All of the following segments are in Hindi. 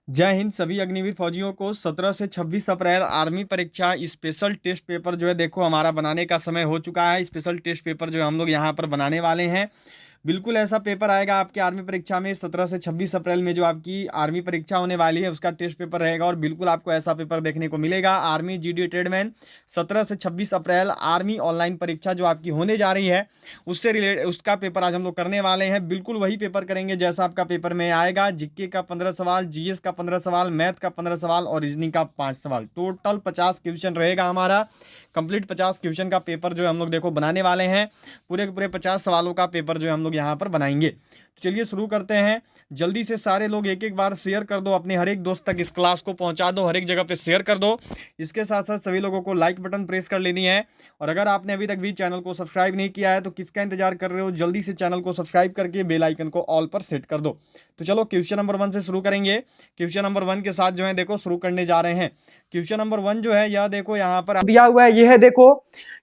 जय हिंद सभी अग्निवीर फौजियों को 17 से 26 अप्रैल आर्मी परीक्षा स्पेशल टेस्ट पेपर जो है देखो हमारा बनाने का समय हो चुका है। स्पेशल टेस्ट पेपर जो है हम लोग यहाँ पर बनाने वाले हैं। बिल्कुल ऐसा पेपर आएगा आपकी आर्मी परीक्षा में 17 से 26 अप्रैल में जो आपकी आर्मी परीक्षा होने वाली है उसका टेस्ट पेपर रहेगा और बिल्कुल आपको ऐसा पेपर देखने को मिलेगा। आर्मी जीडी ट्रेडमैन 17 से 26 अप्रैल आर्मी ऑनलाइन परीक्षा जो आपकी होने जा रही है उससे रिलेटेड उसका पेपर आज हम लोग करने वाले हैं। बिल्कुल वही पेपर करेंगे जैसा आपका पेपर में आएगा। जीके का 15 सवाल, जीएस का 15 सवाल, मैथ का 15 सवाल और रीजनिंग का 5 सवाल, टोटल 50 क्वेश्चन रहेगा हमारा। कंप्लीट 50 क्वेश्चन का पेपर जो है हम लोग देखो बनाने वाले हैं। पूरे के पूरे 50 सवालों का पेपर जो है हम लोग यहाँ पर बनाएंगे। तो चलिए शुरू करते हैं। जल्दी से सारे लोग एक एक बार शेयर कर दो, अपने हर एक दोस्त तक इस क्लास को पहुंचा दो, हर एक जगह पे शेयर कर दो। इसके साथ साथ सभी लोगों को लाइक बटन प्रेस कर लेनी है। और अगर आपने अभी तक भी चैनल को सब्सक्राइब नहीं किया है तो किसका इंतजार कर रहे हो, जल्दी से चैनल को सब्सक्राइब करके बेल आइकन को ऑल पर सेट कर दो। तो चलो क्वेश्चन नंबर 1 से शुरू करेंगे। क्वेश्चन नंबर 1 के साथ जो है देखो शुरू करने जा रहे हैं। क्वेश्चन नंबर 1 जो है यह देखो यहाँ पर दिया हुआ है। यह है देखो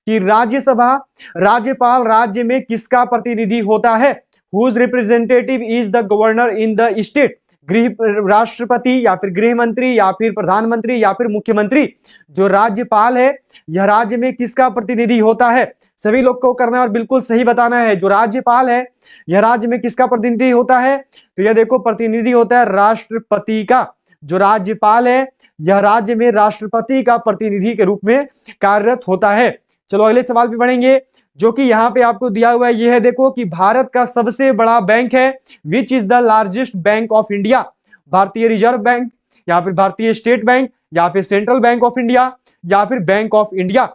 कि राज्यसभा राज्यपाल राज्य में किसका प्रतिनिधि होता है। Whose representative is the governor in the state. गृह राष्ट्रपति या फिर गृह मंत्री या फिर प्रधानमंत्री या फिर मुख्यमंत्री। जो राज्यपाल है यह राज्य में किसका प्रतिनिधि होता है। सभी लोग को करना है और बिल्कुल सही बताना है। जो राज्यपाल है यह राज्य में किसका प्रतिनिधि होता है, तो यह देखो प्रतिनिधि होता है राष्ट्रपति का। जो राज्यपाल है यह राज्य में राष्ट्रपति का प्रतिनिधि के रूप में कार्यरत होता है। चलो अगले सवाल पे बढ़ेंगे जो कि यहाँ पे आपको दिया हुआ है। यह है देखो कि भारत का सबसे बड़ा बैंक है। Which is the largest bank of India. भारतीय रिजर्व बैंक या फिर भारतीय स्टेट बैंक या फिर सेंट्रल बैंक ऑफ इंडिया या फिर बैंक ऑफ इंडिया।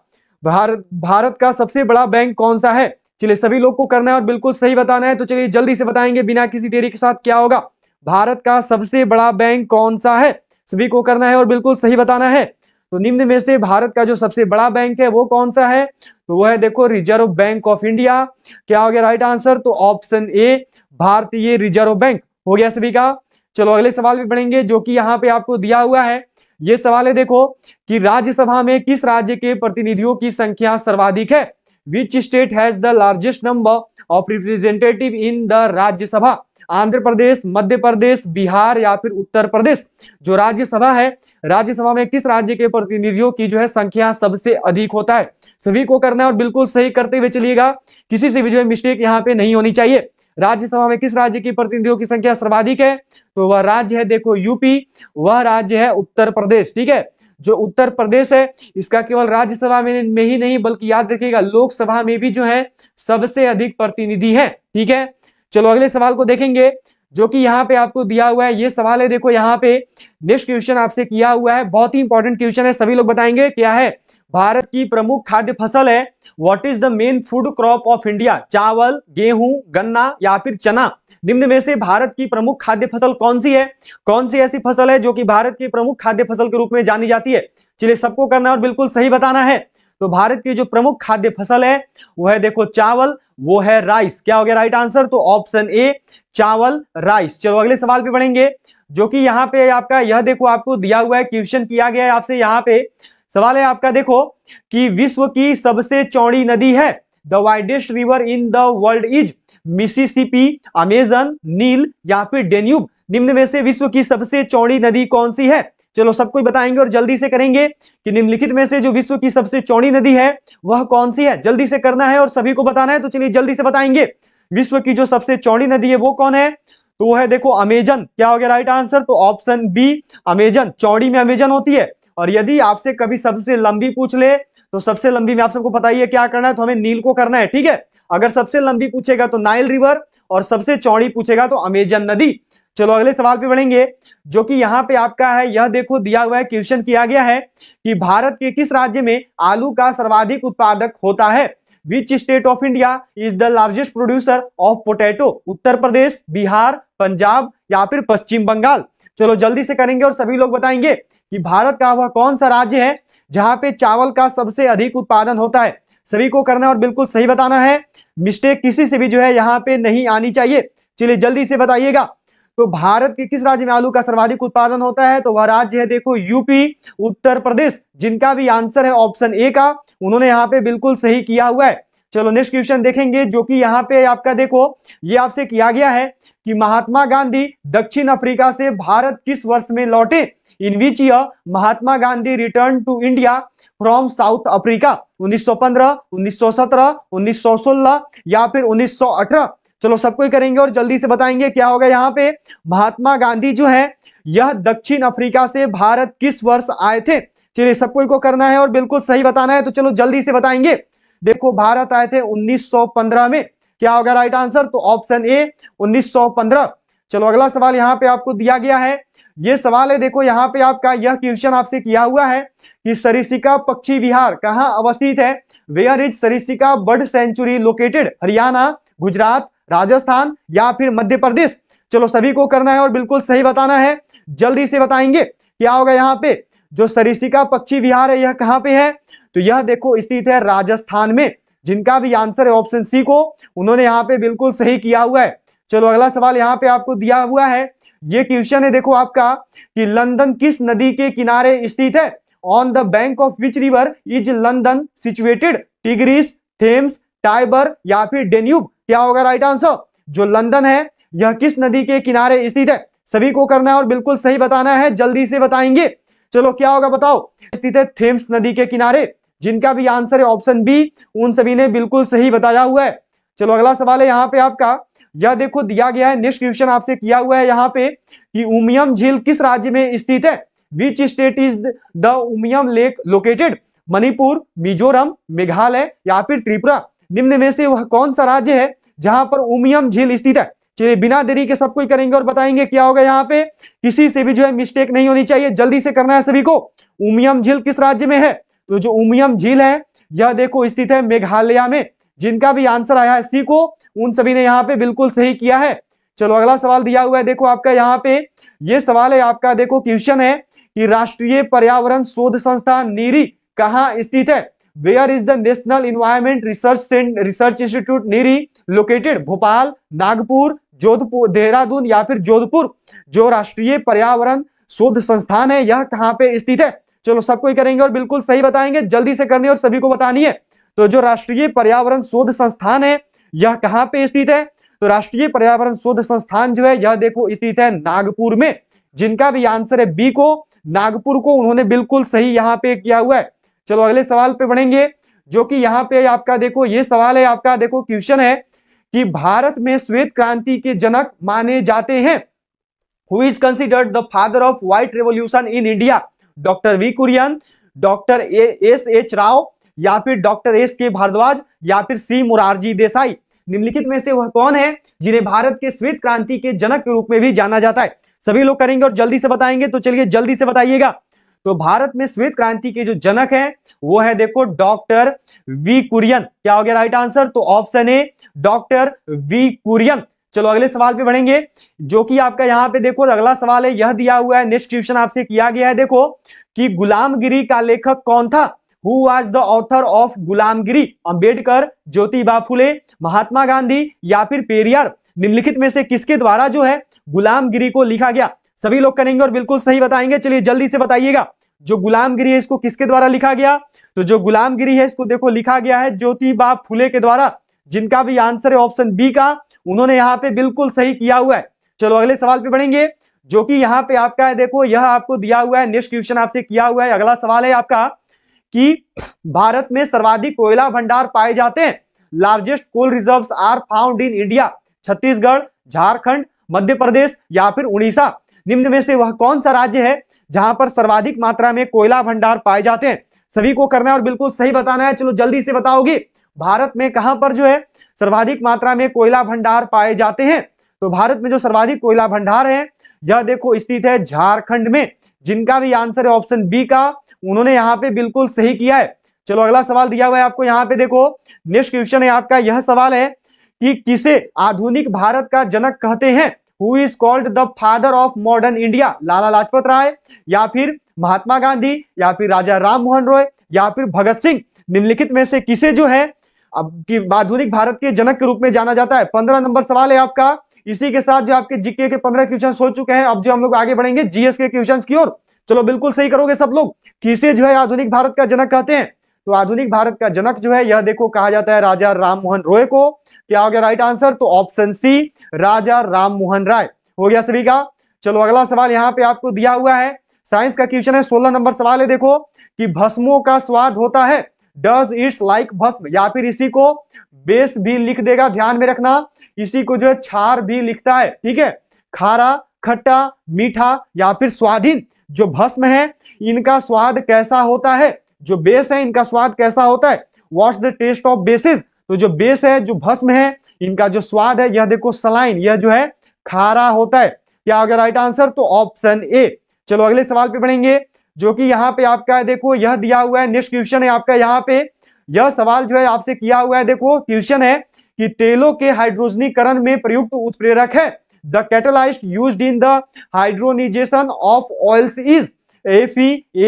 भारत का सबसे बड़ा बैंक कौन सा है। चलिए सभी लोग को करना है और बिल्कुल सही बताना है। तो चलिए जल्दी से बताएंगे बिना किसी देरी के साथ क्या होगा। भारत का सबसे बड़ा बैंक कौन सा है, सभी को करना है और बिल्कुल सही बताना है। तो निम्न में से भारत का जो सबसे बड़ा बैंक है वो कौन सा है, तो वो है देखो रिजर्व बैंक ऑफ इंडिया। क्या हो गया राइट आंसर, तो ऑप्शन ए भारतीय रिजर्व बैंक हो गया सभी का। चलो अगले सवाल भी पढ़ेंगे जो कि यहाँ पे आपको दिया हुआ है। ये सवाल है देखो कि राज्यसभा में किस राज्य के प्रतिनिधियों की संख्या सर्वाधिक है। Which state has the largest number of representative in the Rajya Sabha. Andhra Pradesh, Madhya Pradesh, Bihar या फिर उत्तर प्रदेश। जो राज्यसभा है राज्यसभा में किस राज्य के प्रतिनिधियों की जो है संख्या सबसे अधिक होता है। सभी को करना है और बिल्कुल सही करते हुए चलिएगा। किसी से भी जो है मिस्टेक यहाँ पे नहीं होनी चाहिए। राज्यसभा में किस राज्य के प्रतिनिधियों की संख्या सर्वाधिक है, तो वह राज्य है देखो यूपी, वह राज्य है उत्तर प्रदेश। ठीक है, जो उत्तर प्रदेश है इसका केवल राज्यसभा में ही नहीं बल्कि याद रखिएगा लोकसभा में भी जो है सबसे अधिक प्रतिनिधि है। ठीक है, चलो अगले सवाल को देखेंगे जो कि यहाँ पे आपको दिया हुआ है। ये सवाल है देखो यहाँ पे नेक्स्ट क्वेश्चन आपसे किया हुआ है, बहुत ही इंपॉर्टेंट क्वेश्चन है, सभी लोग बताएंगे क्या है। भारत की प्रमुख खाद्य फसल है। What is the main food crop of India. चावल, गेहूं, गन्ना या फिर चना। निम्न में से भारत की प्रमुख खाद्य फसल कौन सी है। कौन सी ऐसी फसल है जो कि भारत की प्रमुख खाद्य फसल के रूप में जानी जाती है। चलिए सबको करना है और बिल्कुल सही बताना है। तो भारत की जो प्रमुख खाद्य फसल है वो है देखो चावल, वो है राइस। क्या हो गया राइट आंसर, तो ऑप्शन ए चावल राइस। चलो अगले सवाल पे बढ़ेंगे जो कि यहाँ पे आपका यह देखो आपको दिया हुआ है, क्वेश्चन किया गया है आपसे। यहाँ पे सवाल है आपका देखो कि विश्व की सबसे चौड़ी नदी है। The widest river in the world is Mississippi, Amazon, नील या फिर डेन्यूब। निम्न में से विश्व की सबसे चौड़ी नदी कौन सी है। चलो सबको बताएंगे और जल्दी से करेंगे कि निम्नलिखित में से जो विश्व की सबसे चौड़ी नदी है वह कौन सी है। जल्दी से करना है और सभी को बताना है। तो चलिए जल्दी से बताएंगे विश्व की जो सबसे चौड़ी नदी है वो कौन है, तो वो है देखो अमेजन। क्या हो गया राइट आंसर, तो ऑप्शन बी अमेजन। चौड़ी में अमेजन होती है। और यदि आपसे कभी सबसे लंबी पूछ ले तो सबसे लंबी में आप सबको पता ही है क्या करना है, तो हमें नील को करना है। ठीक है, अगर सबसे लंबी पूछेगा तो नाइल रिवर और सबसे चौड़ी पूछेगा तो अमेजन नदी। चलो अगले सवाल पे बढ़ेंगे जो कि यहाँ पे आपका है। यह देखो दिया हुआ है, क्वेश्चन किया गया है कि भारत के किस राज्य में आलू का सर्वाधिक उत्पादक होता है। Which state of India is the largest producer of potato. Uttar Pradesh, Bihar, Punjab या फिर पश्चिम बंगाल। चलो जल्दी से करेंगे और सभी लोग बताएंगे कि भारत का वह कौन सा राज्य है जहां पे चावल का सबसे अधिक उत्पादन होता है। सभी को करना है और बिल्कुल सही बताना है। मिस्टेक किसी से भी जो है यहाँ पे नहीं आनी चाहिए। चलिए जल्दी से बताइएगा। तो भारत के किस राज्य में आलू का सर्वाधिक उत्पादन होता है, तो वह राज्य है देखो यूपी, उत्तर प्रदेश। जिनका भी आंसर है ऑप्शन ए का उन्होंने यहाँ पे बिल्कुल सही किया हुआ है। चलो नेक्स्ट क्वेश्चन देखेंगे, जो कि यहाँ पे आपका देखो ये आपसे किया गया है कि महात्मा गांधी दक्षिण अफ्रीका से भारत किस वर्ष में लौटे। In which year Mahatma Gandhi return to India from South Africa. 1915, 1917, 1916 या फिर 1918। चलो सबको ही करेंगे और जल्दी से बताएंगे क्या होगा यहाँ पे। महात्मा गांधी जो है यह दक्षिण अफ्रीका से भारत किस वर्ष आए थे। चलिए सबको को करना है और बिल्कुल सही बताना है, तो चलो जल्दी से बताएंगे। देखो भारत आए थे 1915 में। क्या होगा राइट आंसर, तो ऑप्शन ए 1915। चलो अगला सवाल यहाँ पे आपको दिया गया है। ये सवाल है देखो यहाँ पे आपका, यह क्वेश्चन आपसे किया हुआ है कि सरिस्का पक्षी विहार कहाँ अवस्थित है। Where is Sariska bird sanctuary located. Haryana, Gujarat, Rajasthan या फिर मध्य प्रदेश। चलो सभी को करना है और बिल्कुल सही बताना है, जल्दी से बताएंगे क्या होगा यहाँ पे। जो सरिस्का पक्षी विहार है यह कहाँ पे है, तो यह देखो स्थित है राजस्थान में। जिनका भी आंसर है ऑप्शन सी को, उन्होंने यहाँ पे बिल्कुल सही किया हुआ है। चलो अगला सवाल यहाँ पे आपको दिया हुआ है। ये क्वेश्चन है देखो आपका कि लंदन किस नदी के किनारे स्थित है। On the bank of which river is London situated. Tigris, Thames, Tiber या फिर डेन्यूब। क्या होगा राइट आंसर, जो लंदन है यह किस नदी के किनारे स्थित है। सभी को करना है और बिल्कुल सही बताना है, जल्दी से बताएंगे। चलो क्या होगा बताओ, स्थित है थेम्स नदी के किनारे। जिनका भी आंसर है ऑप्शन बी, उन सभी ने बिल्कुल सही बताया हुआ है। चलो अगला सवाल है यहाँ पे आपका, यह देखो दिया गया है। नेक्स्ट क्वेश्चन आपसे किया हुआ है यहाँ पे कि उमियम झील किस राज्य में स्थित है। Which state is the Umiam lake located. Manipur, Mizoram, Meghalaya या फिर त्रिपुरा। निम्न में से वह कौन सा राज्य है जहां पर उमियम झील स्थित है। चलिए बिना देरी के सबको करेंगे और बताएंगे क्या होगा यहाँ पे। किसी से भी जो है मिस्टेक नहीं होनी चाहिए, जल्दी से करना है सभी को। उमियम झील किस राज्य में है, तो जो उमियम झील है यह देखो स्थित है मेघालय में। जिनका भी आंसर आया है सी को, उन सभी ने यहाँ पे बिल्कुल सही किया है। चलो अगला सवाल दिया हुआ है देखो आपका यहाँ पे। ये सवाल है आपका देखो, क्वेश्चन है कि राष्ट्रीय पर्यावरण शोध संस्थान नीरी कहाँ स्थित है। Where is the national environment research institute NEERI located. Bhopal, Nagpur, Jodhpur, Dehradun या फिर जोधपुर। जो राष्ट्रीय पर्यावरण शोध संस्थान है यह कहाँ पे स्थित है। चलो सबको करेंगे और बिल्कुल सही बताएंगे, जल्दी से करनी है और सभी को बतानी है। तो जो राष्ट्रीय पर्यावरण शोध संस्थान है यह कहाँ पे स्थित है, तो राष्ट्रीय पर्यावरण शोध संस्थान जो है यह देखो स्थित है नागपुर में। जिनका भी आंसर है बी को, नागपुर को, उन्होंने बिल्कुल सही यहाँ पे किया हुआ है। चलो अगले सवाल पे बढ़ेंगे, जो कि यहाँ पे आपका देखो ये सवाल है आपका देखो, क्वेश्चन है कि भारत में श्वेत क्रांति के जनक माने जाते हैं। Who is considered the father of white revolution in India. Doctor V Kurien, doctor S H Rao या फिर डॉक्टर एस के भारद्वाज या फिर सी मोरारजी देसाई। निम्नलिखित में से वह कौन है जिन्हें भारत के श्वेत क्रांति के जनक के रूप में भी जाना जाता है। सभी लोग करेंगे और जल्दी से बताएंगे, तो चलिए जल्दी से बताइएगा। तो भारत में श्वेत क्रांति के जो जनक हैं वो है देखो डॉक्टर वी कुरियन। क्या हो गया राइट आंसर, तो option A doctor V Kurien. चलो अगले सवाल पे बढ़ेंगे, जो कि आपका यहाँ पे देखो अगला सवाल है यह दिया हुआ है। नेक्स्ट क्वेश्चन आपसे किया गया है देखो कि गुलामगिरी का लेखक कौन था। Who was the author of गुलामगिरी। अंबेडकर, ज्योतिबा फुले, महात्मा गांधी या फिर पेरियार। निम्नलिखित में से किसके द्वारा जो है गुलामगिरी को लिखा गया। सभी लोग करेंगे और बिल्कुल सही बताएंगे। चलिए जल्दी से बताइएगा, जो गुलामगिरी है इसको किसके द्वारा लिखा गया, तो जो गुलामगिरी है इसको देखो लिखा गया है ज्योतिबा फुले के द्वारा। जिनका भी आंसर है ऑप्शन बी का, उन्होंने यहाँ पे बिल्कुल सही किया हुआ है। चलो अगले सवाल पे बढ़ेंगे, जो कि यहाँ पे आपका है देखो, यह आपको दिया हुआ है। नेक्स्ट क्वेश्चन आपसे किया हुआ है। अगला सवाल है आपका कि भारत में सर्वाधिक कोयला भंडार पाए जाते हैं। Largest coal reserves are found in India. Chhattisgarh, Jharkhand, Madhya Pradesh या फिर उड़ीसा। निम्न में से वह कौन सा राज्य है जहां पर सर्वाधिक मात्रा में कोयला भंडार पाए जाते हैं। सभी को करना है और बिल्कुल सही बताना है। चलो जल्दी से बताओगे, भारत में कहां पर जो है सर्वाधिक मात्रा में कोयला भंडार पाए जाते हैं। तो भारत में जो सर्वाधिक कोयला भंडार है यह देखो स्थित है झारखंड में। जिनका भी आंसर है ऑप्शन बी का, उन्होंने यहाँ पे बिल्कुल सही किया है। चलो अगला सवाल दिया हुआ है आपको यहाँ पे देखो। नेक्स्ट क्वेश्चन है आपका, यह सवाल है कि किसे आधुनिक भारत का जनक कहते हैं। Who is called the father of modern India. Lala Lajpat Rai या फिर महात्मा गांधी या फिर राजा राम मोहन रॉय या फिर भगत सिंह। निम्नलिखित में से किसे जो है अब कि आधुनिक भारत के जनक के रूप में जाना जाता है। 15 नंबर सवाल है आपका। इसी के साथ जो आपके जीके के 15 क्वेश्चन हो चुके हैं। अब जो हम लोग आगे बढ़ेंगे जीएस के क्वेश्चन की ओर। चलो बिल्कुल सही करोगे सब लोग। किसे जो है आधुनिक भारत का जनक कहते हैं, तो आधुनिक भारत का जनक जो है यह देखो कहा जाता है राजा राम मोहन रॉय को। क्या हो गया राइट आंसर? तो ऑप्शन सी राजा राम मोहन राय। हो गया सभी का। चलो अगला सवाल यहाँ पे आपको दिया हुआ है, साइंस का क्वेश्चन है, 16 नंबर सवाल है। देखो कि भस्मों का स्वाद होता है, डज इट्स लाइक भस्म, या फिर इसी को बेस भी लिख देगा, ध्यान में रखना, इसी को जो है क्षार भी लिखता है, ठीक है। खारा, खट्टा, मीठा या फिर स्वादहीन। जो भस्म है इनका स्वाद कैसा होता है, जो बेस है इनका स्वाद कैसा होता है, what's the taste of basis. तो जो बेस है, जो भस्म है, इनका जो स्वाद है यह देखो सलाइन, यह जो है खारा होता है। क्या होगा राइट आंसर? तो ऑप्शन ए। चलो अगले सवाल पे बढ़ेंगे, जो कि यहाँ पे आपका है, देखो यह दिया हुआ है, नेक्स्ट क्वेश्चन है आपका यहाँ पे। यह सवाल जो है आपसे किया हुआ है, देखो क्वेश्चन है कि तेलों के हाइड्रोजनीकरण में प्रयुक्त उत्प्रेरक है, the catalyst used in the hydrogenation of oils is Fe,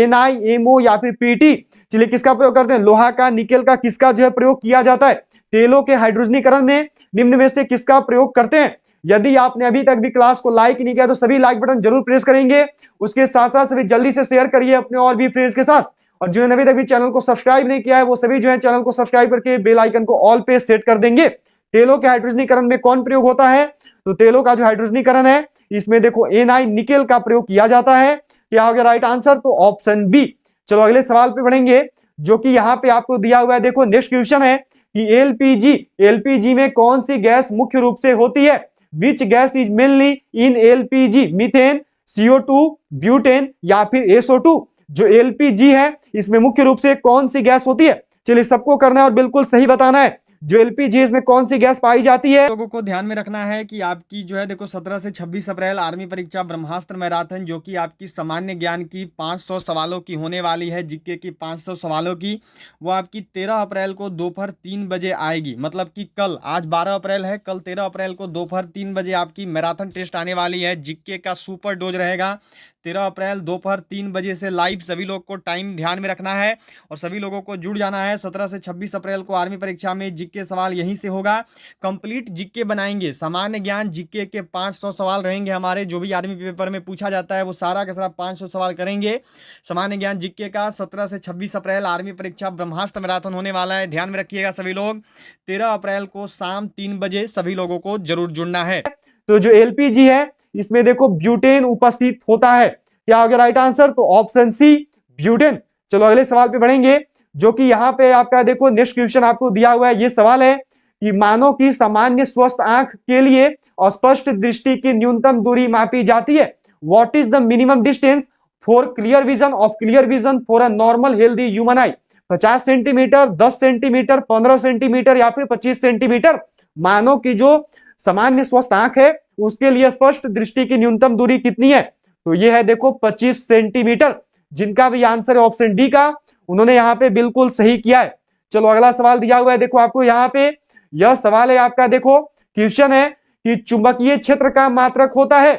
Ni, MO या फिर PT। चलिए किसका प्रयोग करते हैं? लोहा का, निकेल का, किसका जो है प्रयोग किया जाता है तेलों के हाइड्रोजनीकरण में? निम्न में से किसका प्रयोग करते हैं? यदि आपने अभी तक भी क्लास को लाइक नहीं किया तो सभी लाइक बटन जरूर प्रेस करेंगे, उसके साथ साथ सभी जल्दी से शेयर करिए अपने और भी फ्रेंड्स के साथ, और जिन्होंने अभी तक भी चैनल को सब्सक्राइब नहीं किया है वो सभी जो है चैनल को सब्सक्राइब करके बेल आइकन को ऑल पे सेट कर देंगे। तेलों के हाइड्रोजनीकरण में कौन प्रयोग होता है? तो तेलों का जो हाइड्रोजनीकरण है इसमें देखो Ni, निकेल का प्रयोग किया जाता है। क्या हो गया राइट आंसर? तो ऑप्शन बी। चलो अगले सवाल पे बढ़ेंगे, जो कि यहाँ पे आपको दिया हुआ है, देखो नेक्स्ट क्वेश्चन है कि एलपीजी में कौन सी गैस मुख्य रूप से होती है? Which gas is mainly in LPG? Methane, CO2, butane या फिर SO2। जो एलपीजी है इसमें मुख्य रूप से कौन सी गैस होती है? चलिए सबको करना है और बिल्कुल सही बताना है, जो एलपीजी इसमें कौन सी गैस पाई जाती है? लोगों को ध्यान में रखना है कि आपकी जो है देखो 17 से 26 अप्रैल आर्मी परीक्षा ब्रह्मास्त्र मैराथन, जो कि आपकी सामान्य ज्ञान की 500 सवालों की होने वाली है, जीके की 500 सवालों की, वो आपकी 13 अप्रैल को दोपहर 3 बजे आएगी। मतलब कि कल, आज 12 अप्रैल है, कल 13 अप्रैल को दोपहर 3 बजे आपकी मैराथन टेस्ट आने वाली है। जीके का सुपर डोज रहेगा 13 अप्रैल दोपहर 3 बजे से लाइव। सभी लोग को टाइम ध्यान में रखना है और सभी लोगों को जुड़ जाना है। 17 से 26 अप्रैल को आर्मी परीक्षा में जीके सवाल यहीं से होगा। कंप्लीट जीके बनाएंगे, सामान्य ज्ञान जीके के 500 सवाल रहेंगे हमारे, जो भी आर्मी पेपर में पूछा जाता है वो सारा का सारा 500 सवाल करेंगे सामान्य ज्ञान जीके का। 17 से 26 अप्रैल आर्मी परीक्षा ब्रह्मास्त्र मैराथन होने वाला है, ध्यान में रखिएगा सभी लोग। 13 अप्रैल को शाम 3 बजे सभी लोगों को जरूर जुड़ना है। तो जो एलपीजी है इसमें देखो ब्यूटेन उपस्थित होता है। क्या हो गया राइट आंसर? तो ऑप्शन सी ब्यूटेन। चलो अगले सवाल पे बढ़ेंगे, जो कि यहाँ पे आपका देखो नेक्स्ट क्वेश्चन आपको दिया हुआ है। ये सवाल है कि मानव की सामान्य स्वस्थ आंख के लिए स्पष्ट दृष्टि की न्यूनतम दूरी मापी जाती है। What is the minimum distance for clear vision for a normal healthy human I? 50 centimetre, 10 centimetre, 15 centimetre या फिर 25 सेंटीमीटर। मानव की जो सामान्य स्वस्थ आंख है उसके लिए स्पष्ट दृष्टि की न्यूनतम दूरी कितनी है? तो ये है देखो 25 सेंटीमीटर। जिनका भी आंसर है ऑप्शन डी का, उन्होंने यहाँ पे बिल्कुल सही किया है। चलो अगला सवाल दिया हुआ है, देखो आपको यहाँ पे यह सवाल है आपका, देखो क्वेश्चन है कि चुंबकीय क्षेत्र का मात्रक होता है।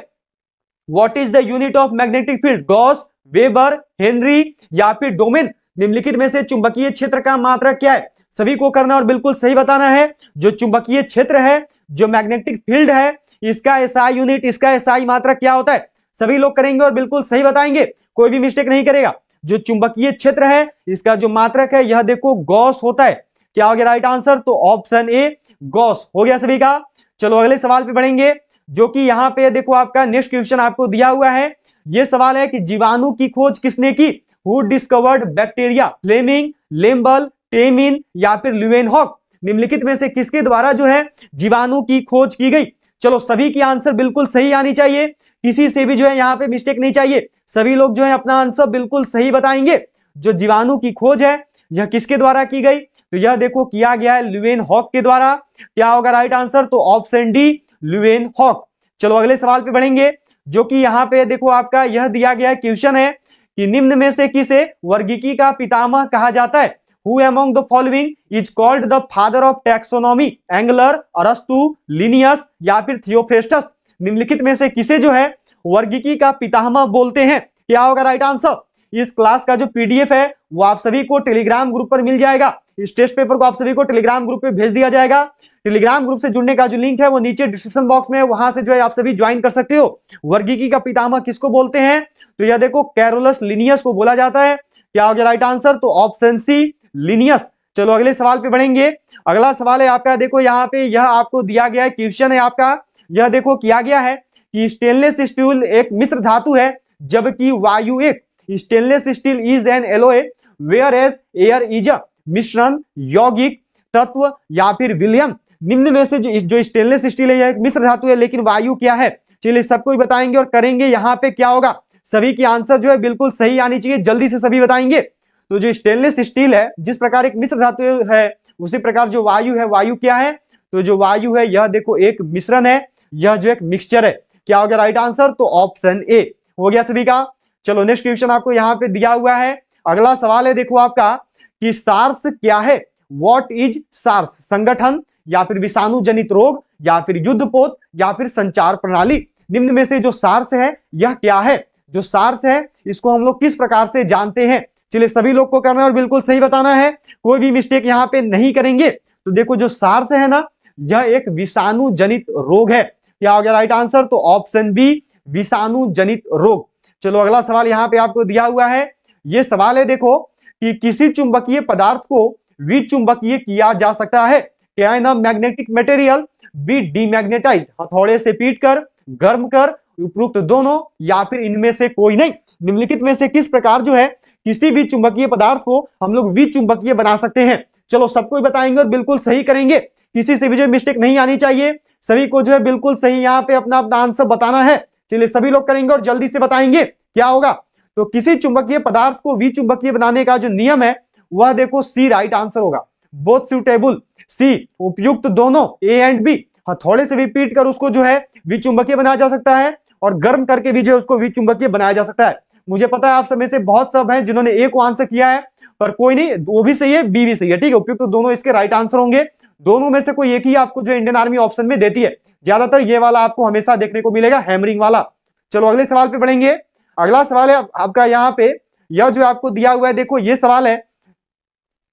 What is the unit of magnetic field? Gauss, weber, Henry या फिर डोमेन। निम्नलिखित में से चुंबकीय क्षेत्र का मात्रक क्या है? सभी को करना और बिल्कुल सही बताना है। जो चुंबकीय क्षेत्र है, जो मैग्नेटिक फील्ड है, इसका एसआई यूनिट, इसका एसआई मात्रक क्या होता है? सभी लोग करेंगे और बिल्कुल सही बताएंगे, कोई भी मिस्टेक नहीं करेगा। जो चुंबकीय क्षेत्र है इसका जो मात्रक है यह देखो गॉस होता है। क्या हो गया राइट आंसर? तो ऑप्शन ए गॉस। हो गया सभी का। चलो अगले सवाल पे बढ़ेंगे, जो कि यहाँ पे देखो आपका नेक्स्ट क्वेश्चन आपको दिया हुआ है। यह सवाल है कि जीवाणु की खोज किसने की? Who discovered bacteria? Fleming, Lambl, Temin या फिर ल्यूवेनहॉक। निम्नलिखित में से किसके द्वारा जो है जीवाणु की खोज की गई? चलो सभी की आंसर बिल्कुल सही आनी चाहिए, किसी से भी जो है यहाँ पे मिस्टेक नहीं चाहिए। सभी लोग जो है अपना आंसर बिल्कुल सही बताएंगे। जो जीवाणु की खोज है यह किसके द्वारा की गई? तो यह देखो किया गया है ल्यूवेनहॉक के द्वारा। क्या होगा राइट आंसर? तो ऑप्शन डी ल्यूवेनहॉक। चलो अगले सवाल पे बढ़ेंगे, जो कि यहाँ पे देखो आपका यह दिया गया क्वेश्चन है कि निम्न में से किसे वर्गीकी का पितामह कहा जाता है? Who among the following is called the father of taxonomy? Engler, अरस्तु, लिनियस या फिर थियोफ्रेस्टस। निम्नलिखित में से किसे जो है वर्गीकी का पितामह बोलते हैं? क्या होगा राइट आंसर? इस क्लास का जो पीडीएफ है वो आप सभी को टेलीग्राम ग्रुप पर मिल जाएगा। इस टेस्ट पेपर को आप सभी को टेलीग्राम ग्रुप पे भेज दिया जाएगा। टेलीग्राम ग्रुप से जुड़ने का जो लिंक है वो नीचे डिस्क्रिप्शन बॉक्स में है, वहां से जो है आप सभी ज्वाइन कर सकते हो। वर्गीकी का पितामह किसको बोलते हैं? तो यह देखो कैरोलस लिनियस को बोला जाता है। क्या हो गया राइट आंसर? तो ऑप्शन सी लिनियस। चलो अगले सवाल पे बढ़ेंगे। अगला सवाल है आपका, देखो यहाँ पे यह आपको दिया गया है, क्वेश्चन है आपका, यह देखो किया गया है कि स्टेनलेस स्टील एक मिश्र धातु है जबकि वायु एक। Stainless steel is an alloy whereas air is a मिश्रण, यौगिक, तत्व या फिर विलयन। निम्न में से जो स्टेनलेस स्टील है यह एक मिश्र धातु है, लेकिन वायु क्या है? चलिए सबको ही बताएंगे और करेंगे। यहाँ पे क्या होगा, सभी की आंसर जो है बिल्कुल सही आनी चाहिए, जल्दी से सभी बताएंगे। तो जो स्टेनलेस स्टील है जिस प्रकार एक मिश्र धातु है, उसी प्रकार जो वायु है, वायु क्या है? तो जो वायु है यह देखो एक मिश्रण है, यह जो एक मिक्सचर है। क्या हो गया राइट आंसर? तो ऑप्शन ए हो गया सभी का। चलो नेक्स्ट क्वेश्चन आपको यहाँ पे दिया हुआ है। अगला सवाल है देखो आपका कि सार्स क्या है? What is SARS? संगठन या फिर विषाणु जनित रोग या फिर युद्धपोत या फिर संचार प्रणाली। निम्न में से जो सार्स है यह क्या है? जो सार्स है इसको हम लोग किस प्रकार से जानते हैं? चलिए सभी लोग को करना है और बिल्कुल सही बताना है, कोई भी मिस्टेक यहाँ पे नहीं करेंगे। तो देखो जो सार्स है ना, यह एक विषाणु जनित रोग है। क्या हो गया राइट आंसर? तो ऑप्शन बी विषाणु जनित रोग। चलो अगला सवाल यहाँ पे आपको दिया हुआ है। ये सवाल है देखो कि किसी चुंबकीय पदार्थ को विचुंबकीय किया जा सकता है? Can a magnetic material be demagnetized? हथौड़े से पीटकर, गर्म कर, उपरोक्त दोनों या फिर इनमें से कोई नहीं। निम्नलिखित में से किस प्रकार जो है किसी भी चुंबकीय पदार्थ को हम लोग विचुंबकीय बना सकते हैं? चलो सबको ही बताएंगे और बिल्कुल सही करेंगे, किसी से भी जो मिस्टेक नहीं आनी चाहिए। सभी को जो है बिल्कुल सही यहाँ पे अपना अपना आंसर बताना है। चलिए सभी लोग करेंगे और जल्दी से बताएंगे क्या होगा। तो किसी चुंबकीय पदार्थ को विचुंबकीय बनाने का जो नियम है वह देखो सी राइट आंसर होगा। बोथ सुटेबल, सी उपयुक्त दोनों, ए एंड बी। हथौड़े से भी पीट कर उसको जो है विचुंबकीय बनाया जा सकता है और गर्म करके भी जो है उसको विचुंबकीय बनाया जा सकता है। मुझे पता है आप सब में से बहुत सब हैं जिन्होंने ए को आंसर किया है, पर कोई नहीं, वो भी सही है, बी भी सही है, ठीक है। उपयुक्त तो दोनों इसके राइट आंसर होंगे। दोनों में से कोई एक ही आपको जो इंडियन आर्मी ऑप्शन में देती है, ज्यादातर ये वाला आपको हमेशा देखने को मिलेगा, हैमरिंग वाला। चलो अगले सवाल पे बढ़ेंगे। अगला सवाल है आपका यहाँ पे, यह जो आपको दिया हुआ है देखो, ये सवाल है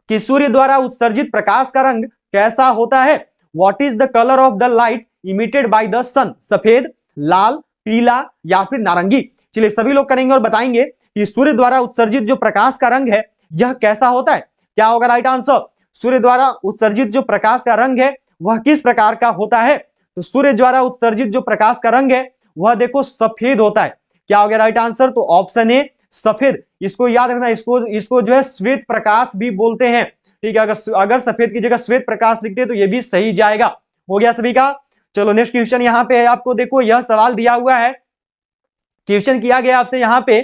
कि सूर्य द्वारा उत्सर्जित प्रकाश का रंग कैसा होता है? What is the colour of the light emitted by the sun? सफेद, लाल, पीला या फिर नारंगी। चलिए सभी लोग करेंगे और बताएंगे कि सूर्य द्वारा उत्सर्जित जो प्रकाश का रंग है यह कैसा होता है। क्या होगा राइट आंसर? सूर्य द्वारा उत्सर्जित जो प्रकाश का रंग है वह किस प्रकार का होता है? तो सूर्य द्वारा उत्सर्जित जो प्रकाश का रंग है वह देखो सफेद होता है। क्या हो गया राइट आंसर? तो ऑप्शन ए सफेद। इसको याद रखना, इसको जो है श्वेत प्रकाश भी बोलते हैं, ठीक है। अगर सफेद की जगह श्वेत प्रकाश लिखते हैं तो ये भी सही जाएगा। हो गया सभी का। चलो नेक्स्ट क्वेश्चन यहाँ पे है आपको, देखो यह सवाल दिया हुआ है, क्वेश्चन किया गया आपसे यहाँ पे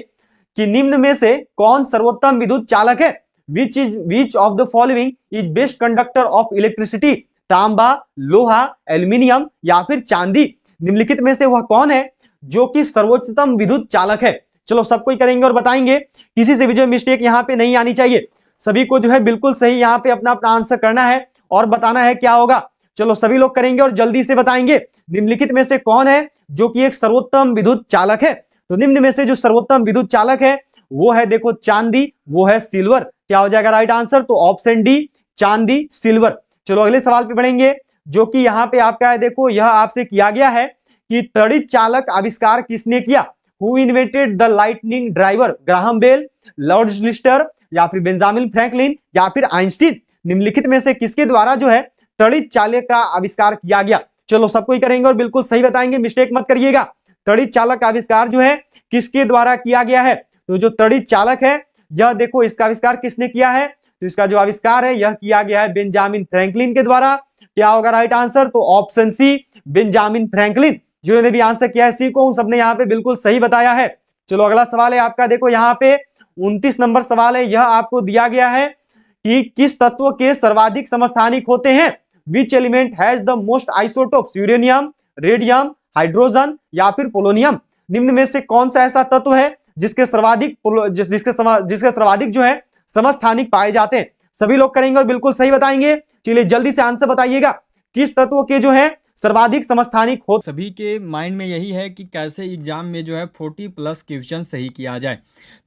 कि निम्न में से कौन सर्वोत्तम विद्युत चालक है? Which of the following is best conductor of electricity? तांबा, लोहा, एल्यूमिनियम या फिर चांदी। निम्नलिखित में से वह कौन है जो कि सर्वोत्तम विद्युत चालक है? चलो सबको ही करेंगे और बताएंगे, किसी से भी जो मिस्टेक यहाँ पे नहीं आनी चाहिए। सभी को जो है बिल्कुल सही यहाँ पे अपना अपना आंसर करना है और बताना है क्या होगा। चलो सभी लोग करेंगे और जल्दी से बताएंगे, निम्नलिखित में से कौन है जो कि एक सर्वोत्तम विद्युत चालक है? तो निम्न में से जो सर्वोत्तम विद्युत चालक है वो है देखो चांदी, वो है सिल्वर। क्या हो जाएगा राइट आंसर? तो ऑप्शन डी चांदी, सिल्वर। चलो अगले सवाल पे बढ़ेंगे, जो कि यहाँ पे आपका है, देखो यह आपसे किया गया है कि त्वरित चालक आविष्कार किसने किया? Who invented the lightning driver? Graham Bell, Lord Lister या फिर बेंजामिन फ्रैंकलिन या फिर आइंस्टीन। निम्नलिखित में से किसके द्वारा जो है त्वरित चालक का आविष्कार किया गया? चलो सबको ही करेंगे और बिल्कुल सही बताएंगे, मिस्टेक मत करिएगा। त्वरित चालक का आविष्कार जो है किसके द्वारा किया गया है? तो जो त्वरित चालक है यह देखो इसका आविष्कार किसने किया है? तो इसका जो आविष्कार है यह किया गया है बेंजामिन फ्रैंकलिन के द्वारा। क्या होगा राइट आंसर? तो ऑप्शन सी बेंजामिन फ्रैंकलिन। जिन्होंने भी आंसर किया है सी को, उन सबने यहाँ पे बिल्कुल सही बताया है। चलो अगला सवाल है आपका, देखो यहाँ पे 29 नंबर सवाल है, यह आपको दिया गया है कि किस तत्व के सर्वाधिक समस्थानिक होते हैं? Which element has the most isotopes? Uranium, radium, hydrogen या फिर पोलोनियम। निम्न में से कौन सा ऐसा तत्व है जिसके सर्वाधिक जो है समस्थानिक पाए जाते हैं? सभी लोग करेंगे और बिल्कुल सही बताएंगे। चलिए जल्दी से आंसर बताइएगा, किस तत्व के जो है सर्वाधिक समस्थानिक हो। सभी के माइंड में यही है कि कैसे एग्जाम में जो है 40 प्लस क्वेश्चन सही किया जाए।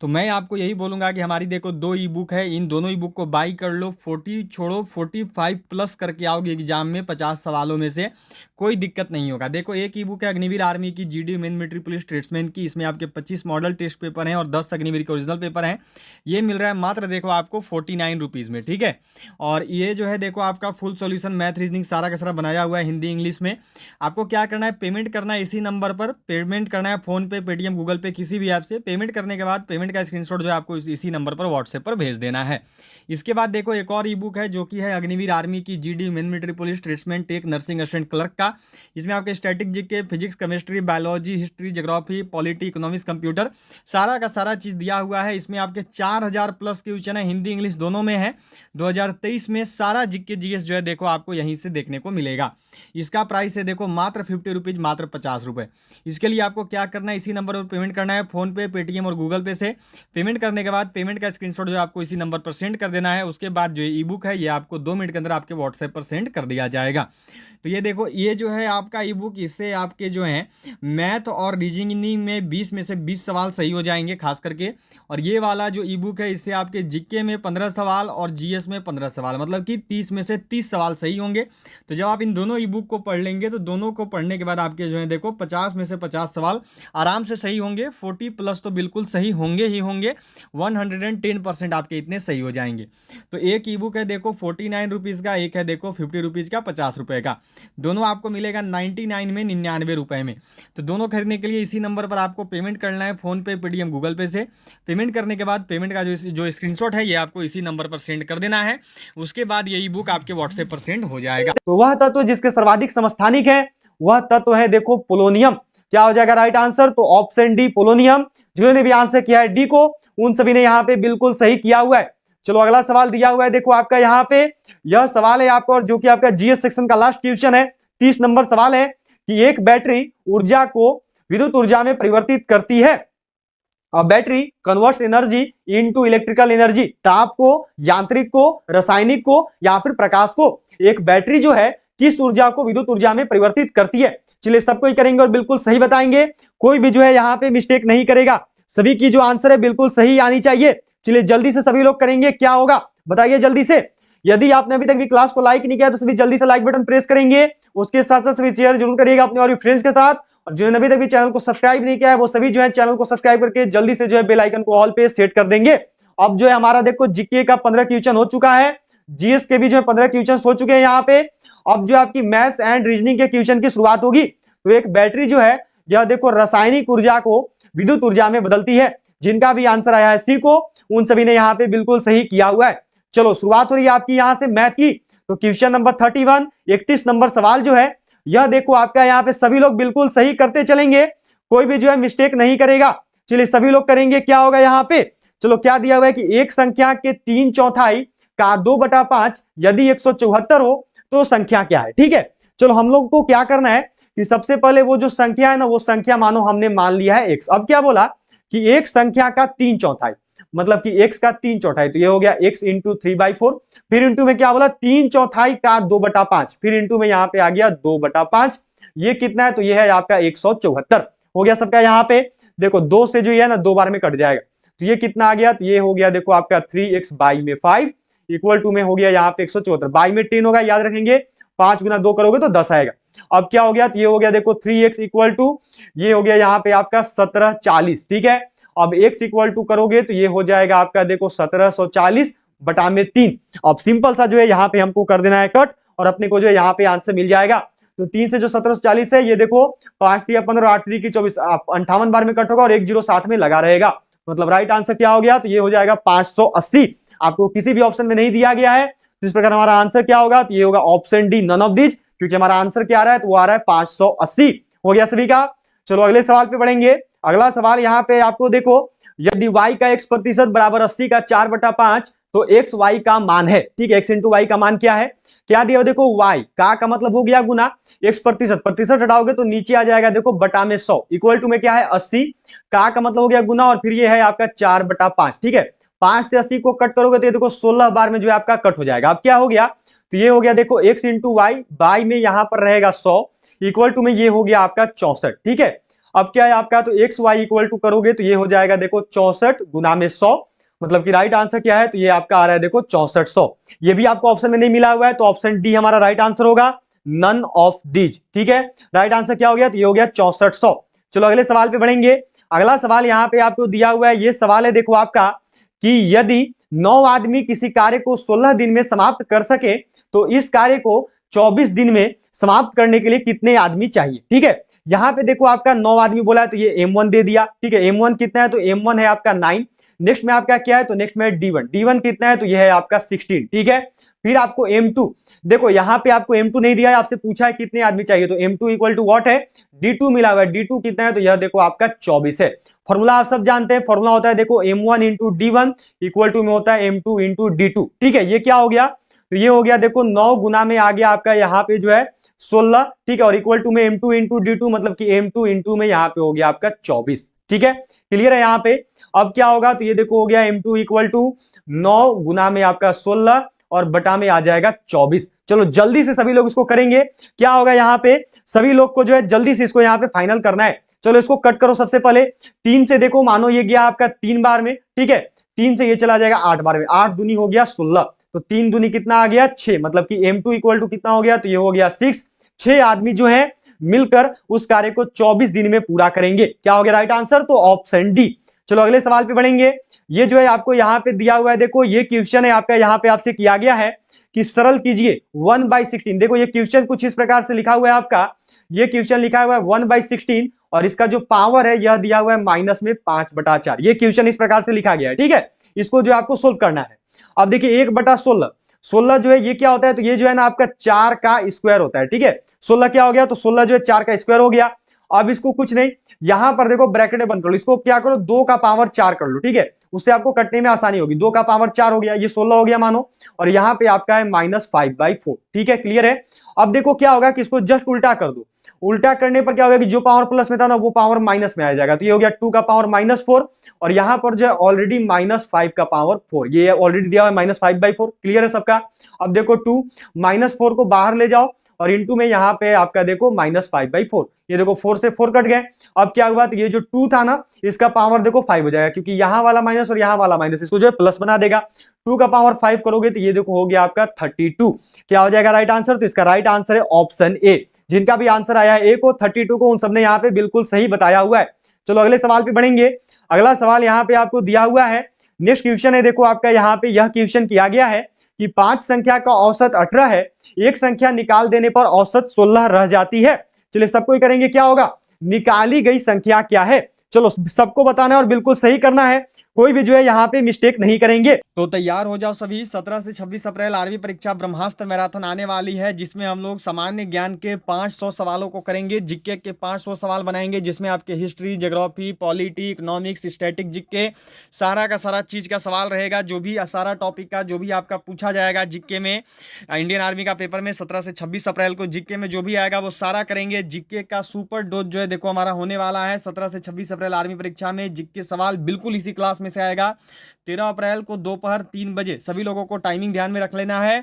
तो मैं आपको यही बोलूँगा कि हमारी देखो 2 ई बुक है, इन दोनों ई बुक को बाई कर लो, 40 छोड़ो 45 प्लस करके आओगे एग्जाम में 50 सवालों में से, कोई दिक्कत नहीं होगा। देखो एक ई बुक है अग्निवीर आर्मी की, GD men military police tradesman की, इसमें आपके 25 मॉडल टेस्ट पेपर हैं और 10 अग्निवीर के ओरिजिनल पेपर हैं। ये मिल रहा है मात्र देखो आपको 49 रुपीज़ में, ठीक है। और ये जो है देखो आपका फुल सॉल्यूशन मैथ रीजनिंग सारा का सारा बनाया हुआ है हिंदी इंग्लिश में। आपको क्या करना है, पेमेंट करना है इसी नंबर पर, पेमेंट करना है फोन पे, पेटीएम, गूगल पे, किसी भी ऐप से। पेमेंट करने के बाद पेमेंट का स्क्रीनशॉट जो है आपको इसी नंबर पर व्हाट्सएप पर भेज देना है। इसके बाद देखो एक और ई बुक है जो कि है अग्निवीर आर्मी की, GD men military police tradesman tech nursing assistant clerk का। इसमें आपके static GK, physics, chemistry, biology, history, geography, polity, economics, computer, सारा का सारा चीज़ दिया हुआ है। इसमें आपके 4000 प्लस क्वेश्चन है, हिंदी इंग्लिश दोनों में है। 2023 में सारा जीके जीएस जो है देखो आपको यहीं से देखने को मिलेगा। इसका प्राइस है देखो मात्र 50 रुपीज़, मात्र 50 रुपये। इसके लिए आपको क्या करना है, इसी नंबर पर पेमेंट करना है, फोन पे, पेटीएम और गूगल पे से। पेमेंट करने के बाद पेमेंट का स्क्रीनशॉट जो है आपको इसी नंबर पर सेंड कर देना है। उसके बाद जो ई बुक है ये आपको 2 मिनट के अंदर आपके व्हाट्सएप पर सेंड कर दिया जाएगा। तो ये देखो ये जो है आपका ई बुक, इससे आपके जो हैं मैथ और रीजनिंग में 20 में से 20 सवाल सही हो जाएंगे खास करके। और ये वाला जो ई बुक है इससे आपके जीके में 15 सवाल और जीएस में 15 सवाल, मतलब कि 30 में से 30 सवाल सही होंगे। तो जब आप इन दोनों ई बुक को पढ़ लेंगे तो दोनों को पढ़ने के बाद आपके जो है देखो 50 में से 50 सवाल आराम से सही होंगे। 40 प्लस तो बिल्कुल सही होंगे ही होंगे, 110% आपके इतने सही हो जाएंगे। तो एक ई बुक है देखो 49 रुपीज़ का, एक है देखो 50 रुपीज़ का, 50 रुपये का। दोनों आपको मिलेगा 99 में, 99 रुपये में। तो दोनों खरीदने के लिए इसी नंबर पर आपको पेमेंट करना है, फोन पे, पेटीएम, गूगल पे से। पेमेंट करने के बाद पेमेंट का जो स्क्रीनशॉट है ये आपको इसी नंबर पर सेंड कर देना है। उसके बाद ये ई बुक आपके व्हाट्सएप पर सेंड हो जाएगा। तो वह तत्व जिसके सर्वाधिक समस्थानिक है वह तत्व है देखो पोलोनियम। क्या हो जाएगा राइट आंसर, तो ऑप्शन डी पोलोनियम। जिन्होंने भी आंसर किया है डी को उन सभी ने यहाँ पे बिल्कुल सही किया हुआ है। चलो अगला सवाल दिया हुआ है देखो आपका यहाँ पे, यह सवाल है आपको जो कि आपका जीएस सेक्शन का लास्ट क्वेश्चन है। 30 नंबर सवाल है कि एक बैटरी ऊर्जा को विद्युत ऊर्जा में परिवर्तित करती है। Battery converts energy into electrical energy. ताप को, यांत्रिक को, रासायनिक को या फिर प्रकाश को। एक बैटरी जो है किस ऊर्जा को विद्युत ऊर्जा में परिवर्तित करती है। चलिए सबको ही करेंगे और बिल्कुल सही बताएंगे, कोई भी जो है यहाँ पे मिस्टेक नहीं करेगा। सभी की जो आंसर है बिल्कुल सही आनी चाहिए। चलिए जल्दी से सभी लोग करेंगे, क्या होगा बताइए जल्दी से। यदि आपने अभी तक भी क्लास को लाइक नहीं किया तो सभी जल्दी से लाइक बटन प्रेस करेंगे। उसके साथ साथ सभी शेयर जरूर करिएगा अपने और भी फ्रेंड्स के साथ। और जिन्होंने अभी तक भी चैनल को सब्सक्राइब नहीं किया है वो सभी जो है चैनल को सब्सक्राइब करके जल्दी से जो है बेल आइकन को ऑल पे सेट कर देंगे। अब जो है हमारा देखो जीके का 15 क्वेश्चन हो चुका है, जीएस के भी जो है 15 क्वेश्चन हो चुके हैं यहाँ पे। अब जो आपकी मैथ्स एंड रीजनिंग के क्वेश्चन की शुरुआत होगी। तो एक बैटरी जो है यह देखो रासायनिक ऊर्जा को विद्युत ऊर्जा में बदलती है। जिनका भी आंसर आया है सी को उन सभी ने यहाँ पे बिल्कुल सही किया हुआ है। चलो शुरुआत हो रही है आपकी यहाँ से मैथ की। तो क्वेश्चन नंबर 31 31 नंबर सवाल जो है यह देखो आपका यहाँ पे सभी लोग बिल्कुल सही करते चलेंगे, कोई भी जो है मिस्टेक नहीं करेगा। चलिए सभी लोग करेंगे, क्या होगा यहाँ पे। चलो क्या दिया हुआ है कि एक संख्या के 3/4 का 2/5 यदि 174 हो तो संख्या क्या है। ठीक है, चलो हम लोग को क्या करना है कि सबसे पहले वो जो संख्या है ना वो संख्या मानो हमने मान लिया है x। अब क्या बोला कि एक संख्या का 3/4 मतलब कि x का 3/4, तो ये हो गया x इंटू 3/4। फिर इंटू में क्या बोला 3/4 का 2/5, फिर इंटू में यहाँ पे आ गया 2/5। ये कितना है तो ये है आपका 174 हो गया सबका। यहाँ पे देखो 2 से जो है ना 2 बार में कट जाएगा, तो ये कितना आ गया, तो ये हो गया देखो आपका 3x बाई में 5 इक्वल टू में हो गया यहाँ पे 174, बाई में 10 होगा याद रखेंगे, 5 गुना 2 करोगे तो 10 आएगा। अब क्या हो गया, तो ये हो गया देखो 3x इक्वल टू ये हो गया यहाँ पे आपका 1740। ठीक है, अब x इक्वल टू करोगे तो ये हो जाएगा आपका देखो 1740 बटा में 3। अब सिंपल सा जो है यहाँ पे हमको कर देना है कट और अपने को जो है यहाँ पे आंसर मिल जाएगा। तो 3 से जो 1740 है ये देखो 5 3 15 8 3 की 24 58 बार में कट होगा और 1 0 साथ में लगा रहेगा। मतलब राइट आंसर क्या हो गया, तो ये हो जाएगा 580। आपको किसी भी ऑप्शन में नहीं दिया गया है, तो इस प्रकार हमारा आंसर क्या होगा, तो ये होगा option D none of this, क्योंकि हमारा आंसर क्या आ रहा है, तो वो आ रहा है 580। हो गया सभी का। चलो अगले सवाल पे बढ़ेंगे। अगला सवाल यहाँ पे आपको देखो, यदि y का x% बराबर 80 का 4/5 तो x y का मान है। ठीक है, x इंटू वाई का मान क्या है, क्या दिया देखो y का मतलब हो गया गुना x%, प्रतिशत हटाओगे तो नीचे आ जाएगा देखो बटा में 100 इक्वल टू में क्या है 80, का मतलब हो गया गुना और फिर ये है आपका 4/5। ठीक है, 5 से 80 को कट करोगे तो ये देखो 16 बार में जो है आपका कट हो जाएगा। अब क्या हो गया, तो ये हो गया देखो x इंटू वाई, बाई में यहाँ पर रहेगा 100 इक्वल टू में ये हो गया आपका 64, ठीक है। अब क्या है आपका, तो एक्स वाई इक्वल टू करोगे तो ये हो जाएगा देखो 64 गुना में 100, मतलब कि राइट आंसर क्या है, तो ये आपका आ रहा है देखो 6400। ये भी आपको ऑप्शन में नहीं मिला हुआ है, तो ऑप्शन डी हमारा राइट आंसर होगा, नन ऑफ दीज, ठीक है। राइट आंसर क्या हो गया, तो ये हो गया 6400। चलो अगले सवाल पे बढ़ेंगे। अगला सवाल यहाँ पे आपको दिया हुआ है, ये सवाल है देखो आपका कि यदि 9 आदमी किसी कार्य को 16 दिन में समाप्त कर सके तो इस कार्य को 24 दिन में समाप्त करने के लिए कितने आदमी चाहिए, ठीक है। यहाँ पे देखो आपका 9 आदमी बोला है, तो ये M1 दे दिया, ठीक है। M1 कितना है, तो M1 है आपका 9। नेक्स्ट में आपका क्या है, तो नेक्स्ट में D1, D1 कितना है, तो ये है आपका 16, ठीक है। फिर आपको M2, देखो यहाँ पे आपको M2 नहीं दिया है, आपसे पूछा है कितने आदमी चाहिए, तो M2 इक्वल टू व्हाट है, D2 मिला हुआ है। D2 कितना है, तो यह देखो आपका 24 है। फॉर्मूला आप सब जानते हैं, फॉर्मूला होता है देखो M1 into D1 equal to में होता है M2 इंटू D2, ठीक है। ये क्या हो गया, तो ये हो गया देखो 9 गुना में आ गया आपका यहाँ पे जो है 16, ठीक है। और इक्वल टू में M2 इंटू D2, मतलब कि M2 इंटू में यहाँ पे हो गया आपका 24, ठीक है। क्लियर है यहाँ पे। अब क्या होगा, तो ये देखो हो गया M2 इक्वल टू 9 गुना में आपका 16 और बटा में आ जाएगा 24। चलो जल्दी से सभी लोग इसको करेंगे। क्या होगा यहाँ पे, सभी लोग को जो है जल्दी से इसको यहाँ पे फाइनल करना है। चलो इसको कट करो। सबसे पहले 3 से देखो, मानो ये गया आपका 3 बार में, ठीक है। 3 से ये चला जाएगा 8 बार में, 8 दूनी हो गया 16, तो 3 दूनी कितना आ गया 6, मतलब कि M2 इक्वल टू कितना हो गया, तो ये हो गया 6। 6 आदमी जो है मिलकर उस कार्य को 24 दिन में पूरा करेंगे। क्या हो गया राइट आंसर, तो ऑप्शन डी। चलो अगले सवाल पे बढ़ेंगे। ये जो है आपको यहाँ पे दिया हुआ है, देखो ये क्वेश्चन है आपका, यहाँ पे आपसे किया गया है कि सरल कीजिए 1/16। देखो ये क्वेश्चन कुछ इस प्रकार से लिखा हुआ है आपका, ये क्वेश्चन लिखा हुआ है 1/16 और इसका जो पावर है यह दिया हुआ है माइनस में 5/4। ये क्वेश्चन इस प्रकार से लिखा गया है, ठीक है। इसको जो आपको सोल्व करना है। अब देखिए 1/16, 16 जो है ये क्या होता है, तो ये जो है ना आपका 4 का स्क्वायर होता है, ठीक है। 16 क्या हो गया, तो 16 जो है 4 का स्क्वायर हो गया। अब इसको कुछ नहीं, यहां पर देखो ब्रैकेट बंद कर लो, इसको क्या करो 2 का पावर 4 कर लो, ठीक है। उससे आपको कटने में आसानी होगी। 2 का पावर 4 हो गया, ये 16 हो गया मानो, और यहाँ पे आपका है -5/4, ठीक है। क्लियर है। अब देखो क्या होगा कि इसको जस्ट उल्टा कर दो। उल्टा करने पर क्या होगा कि जो पावर प्लस में था ना वो पावर माइनस में आ जाएगा, तो ये हो गया 2 का पावर -4 और यहाँ पर जो है ऑलरेडी -5 का पावर 4, ये ऑलरेडी दिया हुआ है -5/4। क्लियर है सबका। अब देखो 2 -4 को बाहर ले जाओ और इंटू में यहाँ पे आपका देखो -5/4, ये देखो 4 से 4 कट गए। अब क्या हुआ, तो ये जो 2 था ना इसका पावर देखो 5 हो जाएगा, क्योंकि यहाँ वाला माइनस और यहाँ वाला माइनस इसको जो है प्लस बना देगा। 2 का पावर 5 करोगे तो ये देखो हो गया आपका 32। क्या हो जाएगा राइट आंसर, तो इसका राइट आंसर है ऑप्शन ए। जिनका भी आंसर आया है ए को 32 को, उन सबने यहाँ पे बिल्कुल सही बताया हुआ है। चलो अगले सवाल पे बढ़ेंगे। अगला सवाल यहाँ पे आपको दिया हुआ है, नेक्स्ट क्वेश्चन है देखो आपका, यहाँ पे यह क्वेश्चन किया गया है कि 5 संख्या का औसत 18 है, एक संख्या निकाल देने पर औसत 16 रह जाती है। चलिए सबको ही करेंगे, क्या होगा, निकाली गई संख्या क्या है। चलो सबको बताना है और बिल्कुल सही करना है, कोई भी जो है यहाँ पे मिस्टेक नहीं करेंगे। तो तैयार हो जाओ सभी। 17 से 26 अप्रैल 12वीं परीक्षा ब्रह्मास्त्र मैराथन आने वाली है, जिसमें हम लोग सामान्य ज्ञान के 500 सवालों को करेंगे। जीके के 500 सवाल बनाएंगे, जिसमें आपके history, geography, polity, economics, static GK सारा का सारा चीज़ का सवाल रहेगा। जो भी सारा टॉपिक का जो भी आपका पूछा जाएगा जीके में, इंडियन आर्मी का पेपर में 17 से 26 अप्रैल को जीके में जो भी आएगा वो सारा करेंगे। जीके का सुपर डोज जो है देखो हमारा होने वाला है 17 से 26 अप्रैल आर्मी परीक्षा में। जीके सवाल बिल्कुल इसी क्लास में से आएगा। 13 अप्रैल को दोपहर 3 बजे सभी लोगों को टाइमिंग ध्यान में रख लेना है।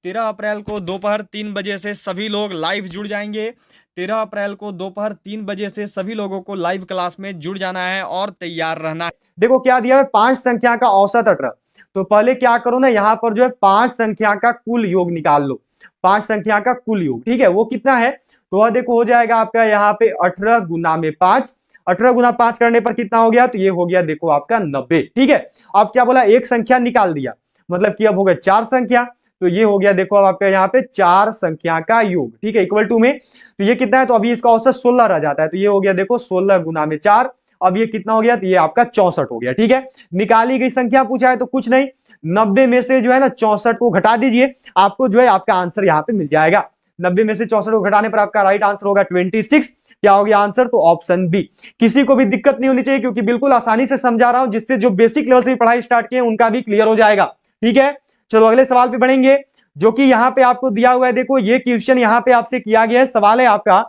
13 अप्रैल को दोपहर 3 बजे से सभी लोग लाइव जुड़ जाएंगे। 13 अप्रैल को दोपहर 3 बजे से सभी लोगों को लाइव क्लास में जुड़ जाना है और तैयार रहना है। देखो क्या दिया है, 5 संख्या का औसत 18। तो पहले क्या करो ना, यहाँ पर जो है 5 संख्या का कुल योग निकाल लो। 5 संख्या का कुल योग, ठीक है, वो कितना है, तो वह देखो हो जाएगा आपका यहाँ पे 18 गुना में 5। 18 गुना 5 करने पर कितना हो गया, तो ये हो गया देखो आपका 90, ठीक है। अब क्या बोला, एक संख्या निकाल दिया, मतलब कि अब हो गया 4 संख्या, तो ये हो गया देखो अब आपका यहाँ पे 4 संख्या का योग, ठीक है, इक्वल टू में। तो ये कितना है, तो अभी इसका औसत 16 रह जाता है, तो ये हो गया देखो 16 गुना में 4। अब ये कितना हो गया, तो ये आपका 64 हो गया, ठीक है। निकाली गई संख्या पूछा है तो कुछ नहीं, 90 में से जो है ना 64 को घटा दीजिए, आपको जो है आपका आंसर यहाँ पे मिल जाएगा। 90 में से 64 को घटाने पर आपका राइट आंसर होगा 26। क्या हो गया आंसर, तो ऑप्शन बी। किसी को भी दिक्कत नहीं होनी चाहिए, क्योंकि बिल्कुल आसानी से समझा रहा हूं, जिससे जो बेसिक लेवल से पढ़ाई स्टार्ट किए उनका भी क्लियर हो जाएगा, ठीक है। चलो अगले सवाल पे बढ़ेंगे, जो कि यहाँ पे आपको दिया हुआ है। देखो ये क्वेश्चन यहाँ पे आपसे किया गया है, सवाल है आपका,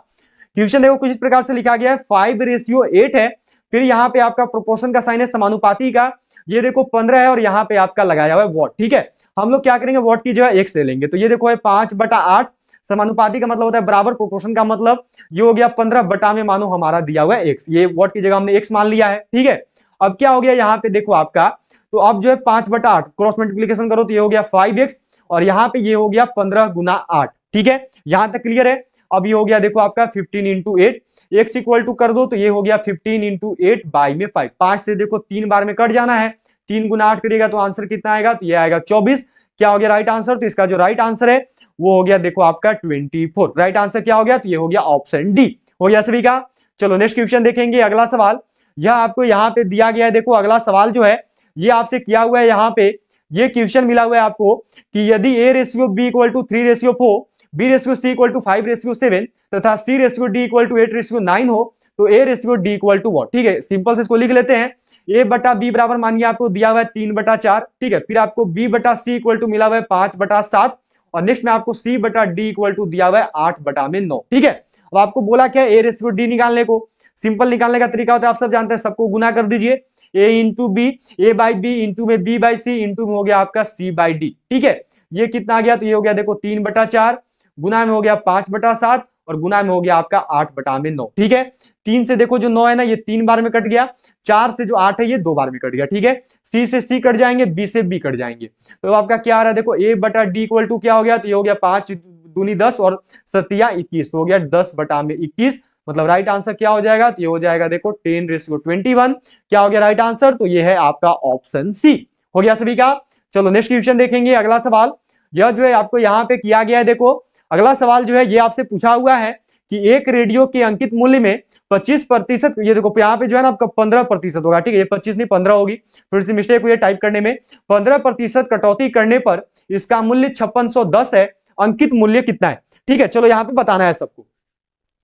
क्वेश्चन देखो कुछ इस प्रकार से लिखा गया है, 5:8 है, फिर यहाँ पे आपका प्रोपोर्शन का साइन है समानुपाती का, ये देखो 15 है और यहाँ पे आपका लगाया हुआ है वॉट, ठीक है। हम लोग क्या करेंगे, वॉट की जगह एक्स ले लेंगे, तो ये देखो है 5/8 समानुपाती का मतलब होता है बराबर, प्रोपोर्शन का मतलब ये हो गया 15 बटा में मानो हमारा दिया हुआ है x, ये व्हाट की जगह हमने x मान लिया है, ठीक है। अब क्या हो गया यहाँ पे देखो आपका, तो अब जो है 5/8 क्रॉस मल्टीप्लीकेशन करो तो ये हो गया 5x, और यहाँ पे ये हो गया 15 गुना 8, ठीक है, यहां तक क्लियर है। अब ये हो गया देखो आपका 15 इंटू 8, एक्स इक्वल टू कर दो तो ये हो गया 15 इंटू 8 बाई में 5, 5 से देखो 3 बार में कट जाना है, 3 गुना 8 करिएगा तो आंसर कितना आएगा, तो ये आएगा 24। क्या हो गया राइट आंसर, तो इसका जो राइट आंसर है वो हो गया देखो आपका 24। राइट आंसर क्या हो गया, तो ये हो गया ऑप्शन डी, हो गया सभी का। चलो नेक्स्ट क्वेश्चन देखेंगे, अगला सवाल यह आपको यहाँ पे दिया गया है। देखो अगला सवाल जो है ये आपसे किया हुआ है, यहाँ पे ये क्वेश्चन मिला हुआ है आपको कि यदि a ratio b equal to 3:4, b ratio c equal to 5:7 तथा c ratio d equal to 8:9 हो तो a ratio d equal to what, ठीक है। सिंपल से इसको लिख लेते हैं, a बटा b बराबर मानिए आपको दिया हुआ है 3/4, ठीक है, फिर आपको b बटा c इक्वल टू मिला हुआ है 5/7, और नेक्स्ट में आपको c बटा d इक्वल टू दिया हुआ है 8/9, ठीक है। अब आपको बोला क्या है, a रेशियो d निकालने को, सिंपल निकालने का तरीका होता है आप सब जानते हैं, सबको गुना कर दीजिए, a into B, A by B into में b बाई सी इंटू में हो गया आपका c बाई डी, ठीक है। ये कितना आ गया, तो ये हो गया देखो 3/4, गुना में हो गया 5/7, और गुना में हो गया आपका 8/9, ठीक है। 3 से देखो जो 9 है ना ये 3 बार में कट गया, 4 से जो 8 है ये 2 बार में कट गया, ठीक है। c से c कट जाएंगे, b से b कट जाएंगे, तो आपका क्या आ रहा है देखो a बटा d इक्वल टू क्या हो गया, तो ये हो गया 5 दूनी 10 और 7 21, तो हो गया 10/21, मतलब राइट आंसर क्या हो जाएगा, तो ये हो जाएगा देखो 10⁻21, क्या हो गया राइट आंसर, तो ये है आपका ऑप्शन सी, हो गया सभी का। चलो नेक्स्ट क्वेश्चन देखेंगे, अगला सवाल यह जो है आपको यहाँ पे किया गया है। देखो अगला सवाल जो है ये आपसे पूछा हुआ है कि एक रेडियो के अंकित मूल्य में 25%, ये देखो यहाँ पे जो है ना आपका 15% होगा, ठीक है, ये 25 नहीं 15 होगी, थोड़ी सी मिस्टेक हुई है टाइप करने में, 15% कटौती करने पर इसका मूल्य 5610 है, अंकित मूल्य कितना है, ठीक है। चलो यहाँ पे बताना है सबको,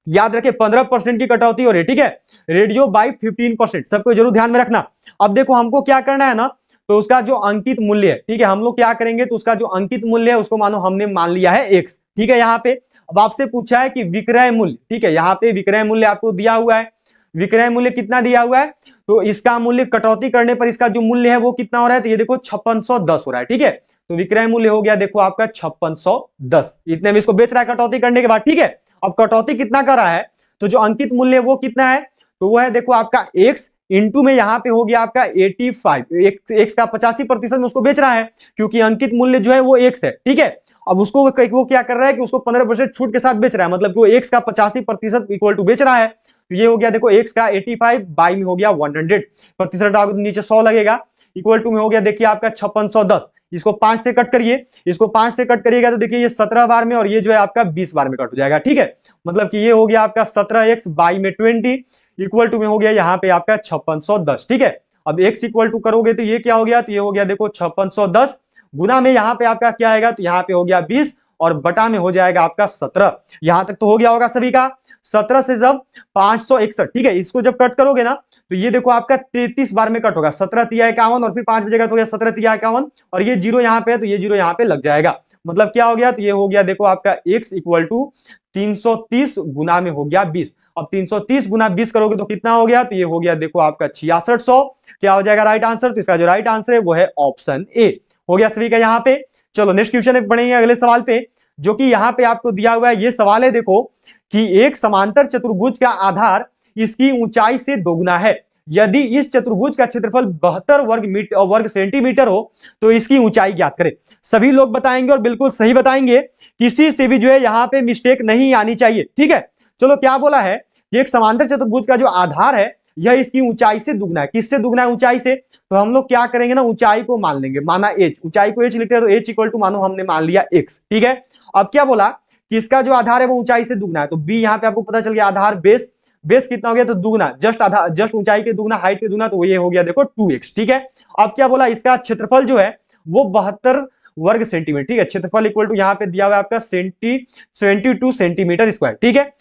याद रखे 15% की कटौती हो रही है, ठीक है, रेडियो बाई 15%, सबको जरूर ध्यान में रखना। अब देखो हमको क्या करना है ना, तो उसका जो अंकित मूल्य है, ठीक है, हम लोग क्या करेंगे, तो उसका जो अंकित मूल्य है उसको मानो हमने मान लिया है x, ठीक है। यहाँ पे अब आपसे पूछा है कि विक्रय मूल्य, ठीक है, यहाँ पे विक्रय मूल्य आपको दिया हुआ है, विक्रय मूल्य कितना दिया हुआ है, तो इसका मूल्य कटौती करने पर इसका जो मूल्य है वो कितना हो रहा है, तो ये देखो 5610 हो रहा है, ठीक है। तो विक्रय मूल्य हो गया देखो आपका 5610, इतने में इसको बेच रहा है कटौती करने के बाद, ठीक है। अब कटौती कितना कर रहा है, तो जो अंकित मूल्य वो कितना है, तो वो है देखो आपका x इंटू में यहाँ पे हो गया आपका 85, x का 85% में उसको बेच रहा है, क्योंकि अंकित मूल्य जो है वो x है, ठीक है। अब उसको वो क्या कर रहा है कि उसको 15% छूट के साथ बेच रहा है, मतलब कि वो x का 85% इक्वल टू बेच रहा है, तो ये हो गया देखो x का 85 बाई में हो गया 100, प्रतिशत हटाओगे तो नीचे 100 लगेगा, इक्वल टू में हो गया देखिए आपका 5610, इसको 5 से कट करिए, इसको 5 से कट करिएगा तो देखिए ये 17 बार में और ये जो है आपका 20 बार में कट हो जाएगा, ठीक है। मतलब कि ये हो गया आपका 17x बाई में 20 इक्वल टू में हो गया यहाँ पे आपका 5610, ठीक है। अब x इक्वल टू करोगे तो ये क्या हो गया, तो ये हो गया देखो 5610, गुना में यहाँ पे आपका क्या आएगा, तो यहाँ पे हो गया 20 और बटा में हो जाएगा आपका 17, यहां तक तो हो गया होगा सभी का। 17 से जब 561, ठीक है, इसको जब कट करोगे ना तो ये देखो आपका 33 बार में कट होगा, 17 तिया 51 और फिर 5 बजेगा तो हो गया 17 तिया 51, और ये जीरो यहाँ पे है तो ये जीरो यहाँ पे लग जाएगा, मतलब क्या हो गया, तो ये हो गया देखो आपका x इक्वल टू 330 गुना में हो गया 20। अब 330 गुना 20 करोगे तो कितना हो गया, तो ये हो गया देखो आपका 6600, क्या हो जाएगा राइट आंसर, तो इसका जो राइट आंसर है वो है ऑप्शन ए, हो गया सभी का यहाँ पे। चलो नेक्स्ट क्वेश्चन बढ़ेंगे अगले सवाल पे, जो कि यहाँ पे आपको दिया हुआ है, ये सवाल है देखो कि एक समांतर चतुर्भुज का आधार इसकी ऊंचाई से दोगुना है, यदि इस चतुर्भुज का क्षेत्रफल 72 वर्ग सेंटीमीटर हो तो इसकी ऊंचाई ज्ञात करें। सभी लोग बताएंगे और बिल्कुल सही बताएंगे, किसी से भी जो है यहाँ पे मिस्टेक नहीं आनी चाहिए, ठीक है। चलो क्या बोला है कि एक समांतर चतुर्भुज का जो आधार है यह इसकी ऊंचाई से दुगना है, किससे दुगना है, ऊंचाई से, तो हम लोग क्या करेंगे ना, ऊंचाई को मान लेंगे, माना h, ऊंचाई को h लिखते हैं तो h इक्वल टू मानो हमने मान लिया x, ठीक है। अब क्या बोला कि इसका जो आधार है वो ऊंचाई से दुगना है, तो b यहाँ पे आपको पता चल गया, आधार बेस, बेस कितना हो गया, तो दुगना, जस्ट आधार, जस्ट ऊंचाई के दुगना, हाइट के दुगना, तो ये हो गया देखो 2x, ठीक है। अब क्या बोला, इसका क्षेत्रफल जो है वो 72 वर्ग सेंटीमीटर, ठीक है, क्षेत्रफल इक्वल टू यहाँ पे दिया हुआ है आपका 72 सेंटीमीटर स्क्वायर, ठीक है।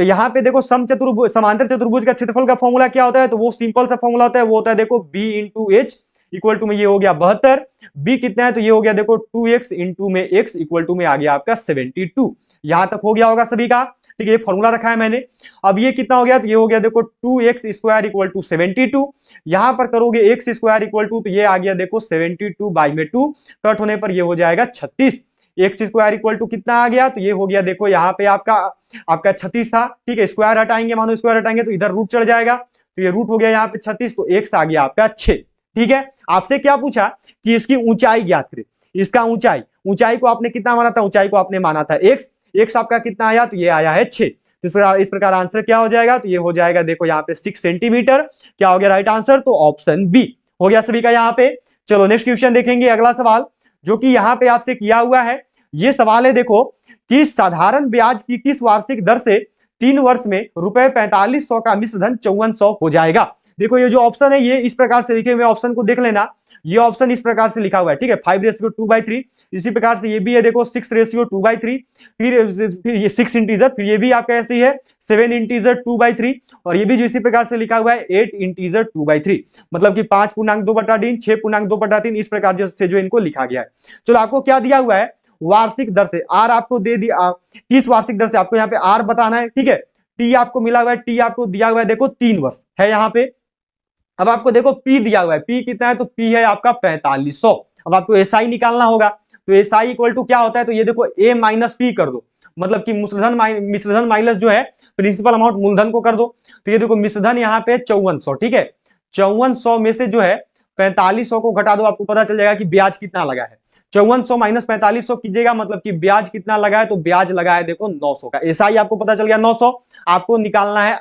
यहाँ पे देखो समांतर चतुर्भुज का क्षेत्रफल का फॉर्मूला क्या होता है, तो वो सिंपल सा फॉर्मूला होता है, वो होता है देखो b into H equal to में ये हो गया 72, b कितना है, तो ये हो गया देखो 2x इंटू में x इक्वल टू में आ गया आपका 72, यहां तक हो गया होगा सभी का, ठीक है, ये फॉर्मूला रखा है मैंने। अब ये कितना हो गया, तो ये हो गया देखो 2x स्क्वायर इक्वल टू 72, यहां पर करोगे x स्क्वायर इक्वल टू, तो ये आ गया देखो 72 बाई में 2, कट होने पर ये हो जाएगा 36, एक्स स्क्वायर इक्वल टू कितना आ गया, तो ये हो गया देखो यहाँ पे आपका 36 था, ठीक है। स्क्वायर हटाएंगे, मानो स्क्वायर हटाएंगे तो इधर रूट चढ़ जाएगा, तो ये रूट हो गया यहाँ पे 36, तो एक्स आ गया आपका 6, ठीक है। आपसे क्या पूछा कि इसकी ऊंचाई ज्ञात करें, इसका ऊंचाई को आपने कितना माना था, ऊंचाई को आपने माना था एक्स आपका कितना आया, तो ये आया है 6। तो इस प्रकार आंसर क्या हो जाएगा, तो ये हो जाएगा देखो यहाँ पे 6 सेंटीमीटर। क्या हो गया राइट आंसर, तो ऑप्शन बी हो गया सभी का यहाँ पे। चलो नेक्स्ट क्वेश्चन देखेंगे, अगला सवाल जो कि यहाँ पे आपसे किया हुआ है। ये सवाल है देखो कि साधारण ब्याज की किस वार्षिक दर से 3 वर्ष में रुपए 4500 का मिश्र धन 5400 हो जाएगा। देखो ये जो ऑप्शन है ये इस प्रकार से लिखे हुए, ऑप्शन को देख लेना, ये ऑप्शन इस प्रकार से लिखा हुआ है, ठीक है। 5:2/3, इसी प्रकार से ये भी है देखो 6:2/3, फिर ये 6 इंटीजर, फिर ये भी आपका ऐसे ही है 7 इंटीजर 2/3, और ये भी जो इसी प्रकार से लिखा हुआ है 8 इंटीजर 2/3, मतलब कि 5.2/3, 6.2/3, इस प्रकार से जो इनको लिखा गया है। चलो आपको क्या दिया हुआ है, वार्षिक दर से आर आपको दे दिया, किस वार्षिक दर से आपको यहाँ पे आर बताना है, ठीक है। टी आपको मिला हुआ है, टी आपको दिया हुआ है देखो 3 वर्ष है यहाँ पे। अब आपको देखो पी दिया हुआ है, पी कितना है, तो पी है आपका 4500। अब आपको एसआई निकालना होगा, तो एसआई इक्वल टू क्या होता है, तो ये देखो ए माइनस पी कर दो, मतलब कि मिश्रधन माइनस जो है प्रिंसिपल अमाउंट मूलधन को कर दो। तो ये देखो मिश्रधन यहाँ पे 5400, ठीक है। 5400 में से जो है 4500 को घटा दो, आपको पता चल जाएगा कि ब्याज कितना लगा है। 5400 माइनस 4500 कीजिएगा, मतलब कि ब्याज कितना लगा है, तो ब्याज लगा है देखो 900 का। एसआई आपको पता चल गया 900। आपको निकालना है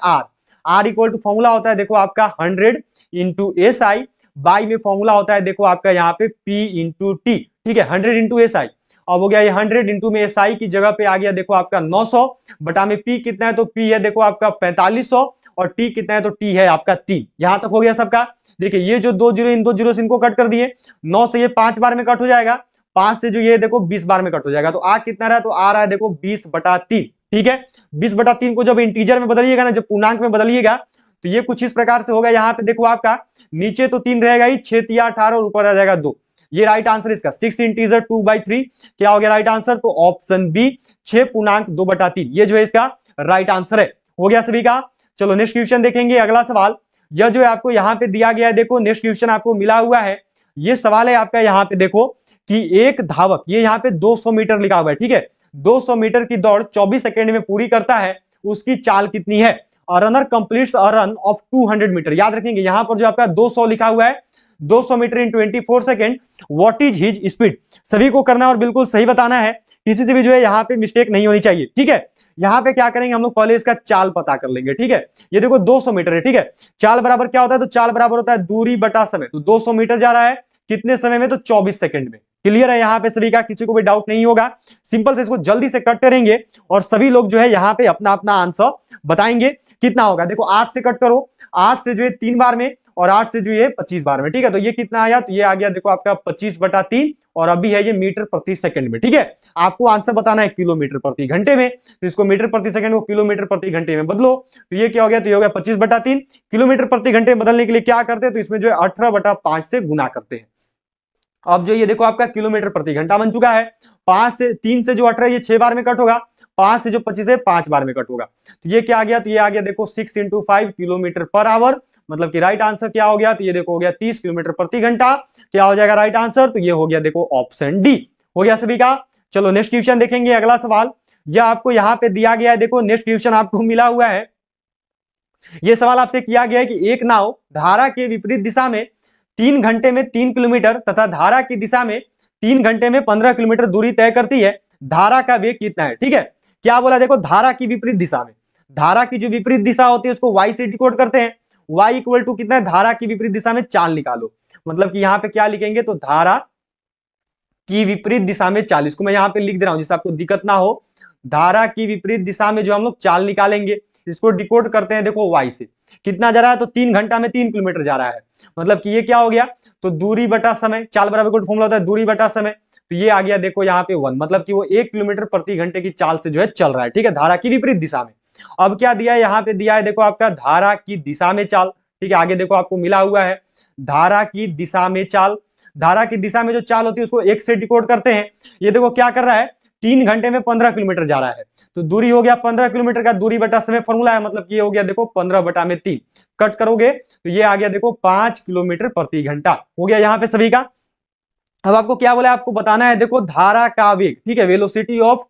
आर इक्वल टू फॉर्मूला होता है देखो आपका 100 इंटू एस आई, बाई में फॉर्मूला होता है देखो आपका यहाँ पे पी इंटू टी, ठीक है। 100 इंटू एस आई, अब हो गया ये 100 इंटू में एस आई की जगह पे आ गया देखो आपका 900, बटा में पी कितना है, तो पी है देखो आपका 4500, और टी कितना है, तो टी है आपका 3। यहां तक हो गया सबका। देखिए ये जो 2 जीरो, इन 2 जीरो से इनको कट कर दिए, 9 से ये 5 बार में कट हो जाएगा, 5 से जो ये देखो 20 बार में कट हो जाएगा, तो आ कितना रहा, तो आ रहा है देखो 20/3, ठीक है। 20/3 को जब इंटीजर में बदलिएगा ना, जब पूर्णांक में बदलिएगा, तो ये कुछ इस प्रकार से होगा। यहाँ पे देखो आपका नीचे तो 3 रहेगा ही, 6 3 18 और ऊपर आ जाएगा 2। ये राइट आंसर इसका 6 इंटीजर 2/3 क्या हो गया राइट आंसर, तो ऑप्शन बी 6.2/3, ये जो है इसका राइट आंसर है। हो गया सभी का। चलो नेक्स्ट क्वेश्चन देखेंगे, अगला सवाल यह जो है आपको यहाँ पे दिया गया है, देखो नेक्स्ट क्वेश्चन आपको मिला हुआ है। ये सवाल है आपका यहाँ पे देखो कि एक धावक, ये यहाँ पे 200 मीटर लिखा हुआ है, ठीक है। 200 मीटर की दौड़ 24 सेकंड में पूरी करता है, उसकी चाल कितनी है। Runner completes a run of 200 metre, याद रखेंगे यहाँ पर जो आपका 200 लिखा हुआ है, 200 metre in 24 second, what is his speed. सभी को करना और बिल्कुल सही बताना है, किसी से भी जो है यहाँ पे मिस्टेक नहीं होनी चाहिए, ठीक है। यहाँ पे क्या करेंगे हम लोग, पहले इसका चाल पता कर लेंगे, ठीक है। ये देखो 200 मीटर है, ठीक है। चाल बराबर क्या होता है, तो चाल बराबर होता है दूरी बटा समय, तो 200 मीटर जा रहा है कितने समय में, तो 24 सेकंड में। क्लियर है यहाँ पे सभी का, किसी को भी डाउट नहीं होगा। सिंपल से इसको जल्दी से कट करेंगे और सभी लोग जो है यहाँ पे अपना अपना आंसर बताएंगे कितना होगा। देखो 8 से कट करो, 8 से जो है 3 बार में, और 8 से जो है 25 बार में, ठीक है। तो ये कितना आया, तो ये आ गया देखो आपका 25/3, और अभी है ये मीटर प्रति सेकंड में, ठीक है। आपको आंसर बताना है किलोमीटर प्रति घंटे में, तो इसको मीटर प्रति सेकंड को किलोमीटर प्रति घंटे में बदलो, तो ये क्या हो गया, तो ये हो गया 25/3। किलोमीटर प्रति घंटे बदलने के लिए क्या करते हैं, तो इसमें जो है 18/5 से गुना करते हैं। अब जो ये देखो आपका किलोमीटर प्रति घंटा बन चुका है। 3 से जो 18 ये 6 बार में कट होगा, 5 से जो 25 है 5 बार में कट होगा, तो ये क्या आ गया, तो ये आ गया देखो 6 × 5 किलोमीटर पर आवर, मतलब कि राइट आंसर क्या हो गया, तो ये देखो हो गया 30 किलोमीटर प्रति घंटा। क्या हो जाएगा राइट आंसर, तो ये हो गया देखो ऑप्शन डी। हो गया सभी का। चलो नेक्स्ट क्वेश्चन देखेंगे, अगला सवाल यह आपको यहाँ पे दिया गया है, देखो नेक्स्ट क्वेश्चन आपको मिला हुआ है। यह सवाल आपसे किया गया है कि एक नाव धारा के विपरीत दिशा में 3 घंटे में 3 किलोमीटर तथा धारा की दिशा में 3 घंटे में 15 किलोमीटर दूरी तय करती है, धारा का वेग कितना है, ठीक है। क्या बोला, देखो धारा की विपरीत दिशा में, धारा की जो विपरीत दिशा होती है उसको y से डिकोड करते हैं। y इक्वल टू कितना है, धारा की विपरीत दिशा में चाल निकालो, मतलब कि यहाँ पे क्या लिखेंगे, तो धारा की विपरीत दिशा में चाल, इसको मैं यहाँ पे लिख दे रहा हूं जिससे आपको दिक्कत ना हो। धारा की विपरीत दिशा में जो हम लोग चाल निकालेंगे, इसको डिकोड करते हैं देखो y से। कितना जा रहा है, तो 3 घंटा में 3 किलोमीटर जा रहा है, मतलब कि ये क्या हो गया, तो दूरी बटा समय, चाल बराबर फॉर्मूला होता है दूरी बटा समय, तो ये आ गया देखो यहाँ पे 1, मतलब कि वो 1 किलोमीटर प्रति घंटे की चाल से जो है चल रहा है, ठीक है, धारा की विपरीत दिशा में। अब क्या दिया है, यहाँ पे दिया है देखो आपका धारा की दिशा में चाल, ठीक है। आगे देखो आपको मिला हुआ है धारा की दिशा में चाल, धारा की दिशा में जो चाल होती है उसको 1 से डिकोड करते हैं। ये देखो क्या कर रहा है, 3 घंटे में 15 किलोमीटर जा रहा है, तो दूरी हो गया 15 किलोमीटर का, दूरी बटा समय फॉर्मूला है, मतलब कि ये हो गया देखो 15/3, कट करोगे तो ये आ गया देखो 5 किलोमीटर प्रति घंटा। हो गया यहाँ पे सभी का। अब आपको क्या बोला है, आपको बताना है देखो धारा का वेग, ठीक है, वेलोसिटी ऑफ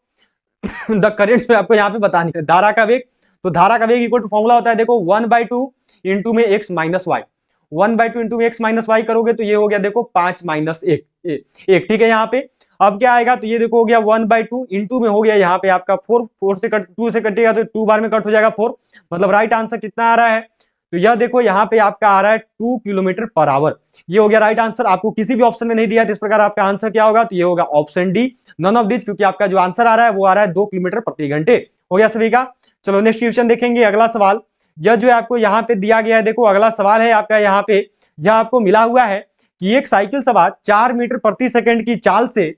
द करंट आपको यहाँ पे बतानी है, धारा का वेग। तो धारा का वेग इक्वल टू फॉर्मूला होता है देखो 1/2 इंटू में x माइनस वाई, 1/2 इंटू में x माइनस वाई करोगे तो ये हो गया देखो 5 माइनस एक, ठीक है। यहाँ पे अब क्या आएगा, तो ये देखो हो गया 1/2 इंटू में हो गया यहाँ पे आपका 4 से कट 2 से कटेगा तो 2 बार में कट हो जाएगा 4, मतलब राइट आंसर कितना आ रहा है, तो यह देखो यहाँ पे आपका आ रहा है 2 किलोमीटर पर आवर। ये हो गया राइट आंसर। आपको किसी भी ऑप्शन में नहीं दिया, तो इस प्रकार आपका आंसर क्या होगा, तो ये होगा option D, none of this, क्योंकि आपका जो आंसर आ रहा है वो आ रहा है 2 किलोमीटर प्रति घंटे। हो गया सभी का। चलो नेक्स्ट क्वेश्चन देखेंगे, अगला सवाल। यह जो है आपको यहाँ पे दिया गया है, देखो अगला सवाल है आपका यहाँ पे, यह आपको मिला हुआ है कि एक साइकिल सवार 4 मीटर प्रति सेकंड की चाल से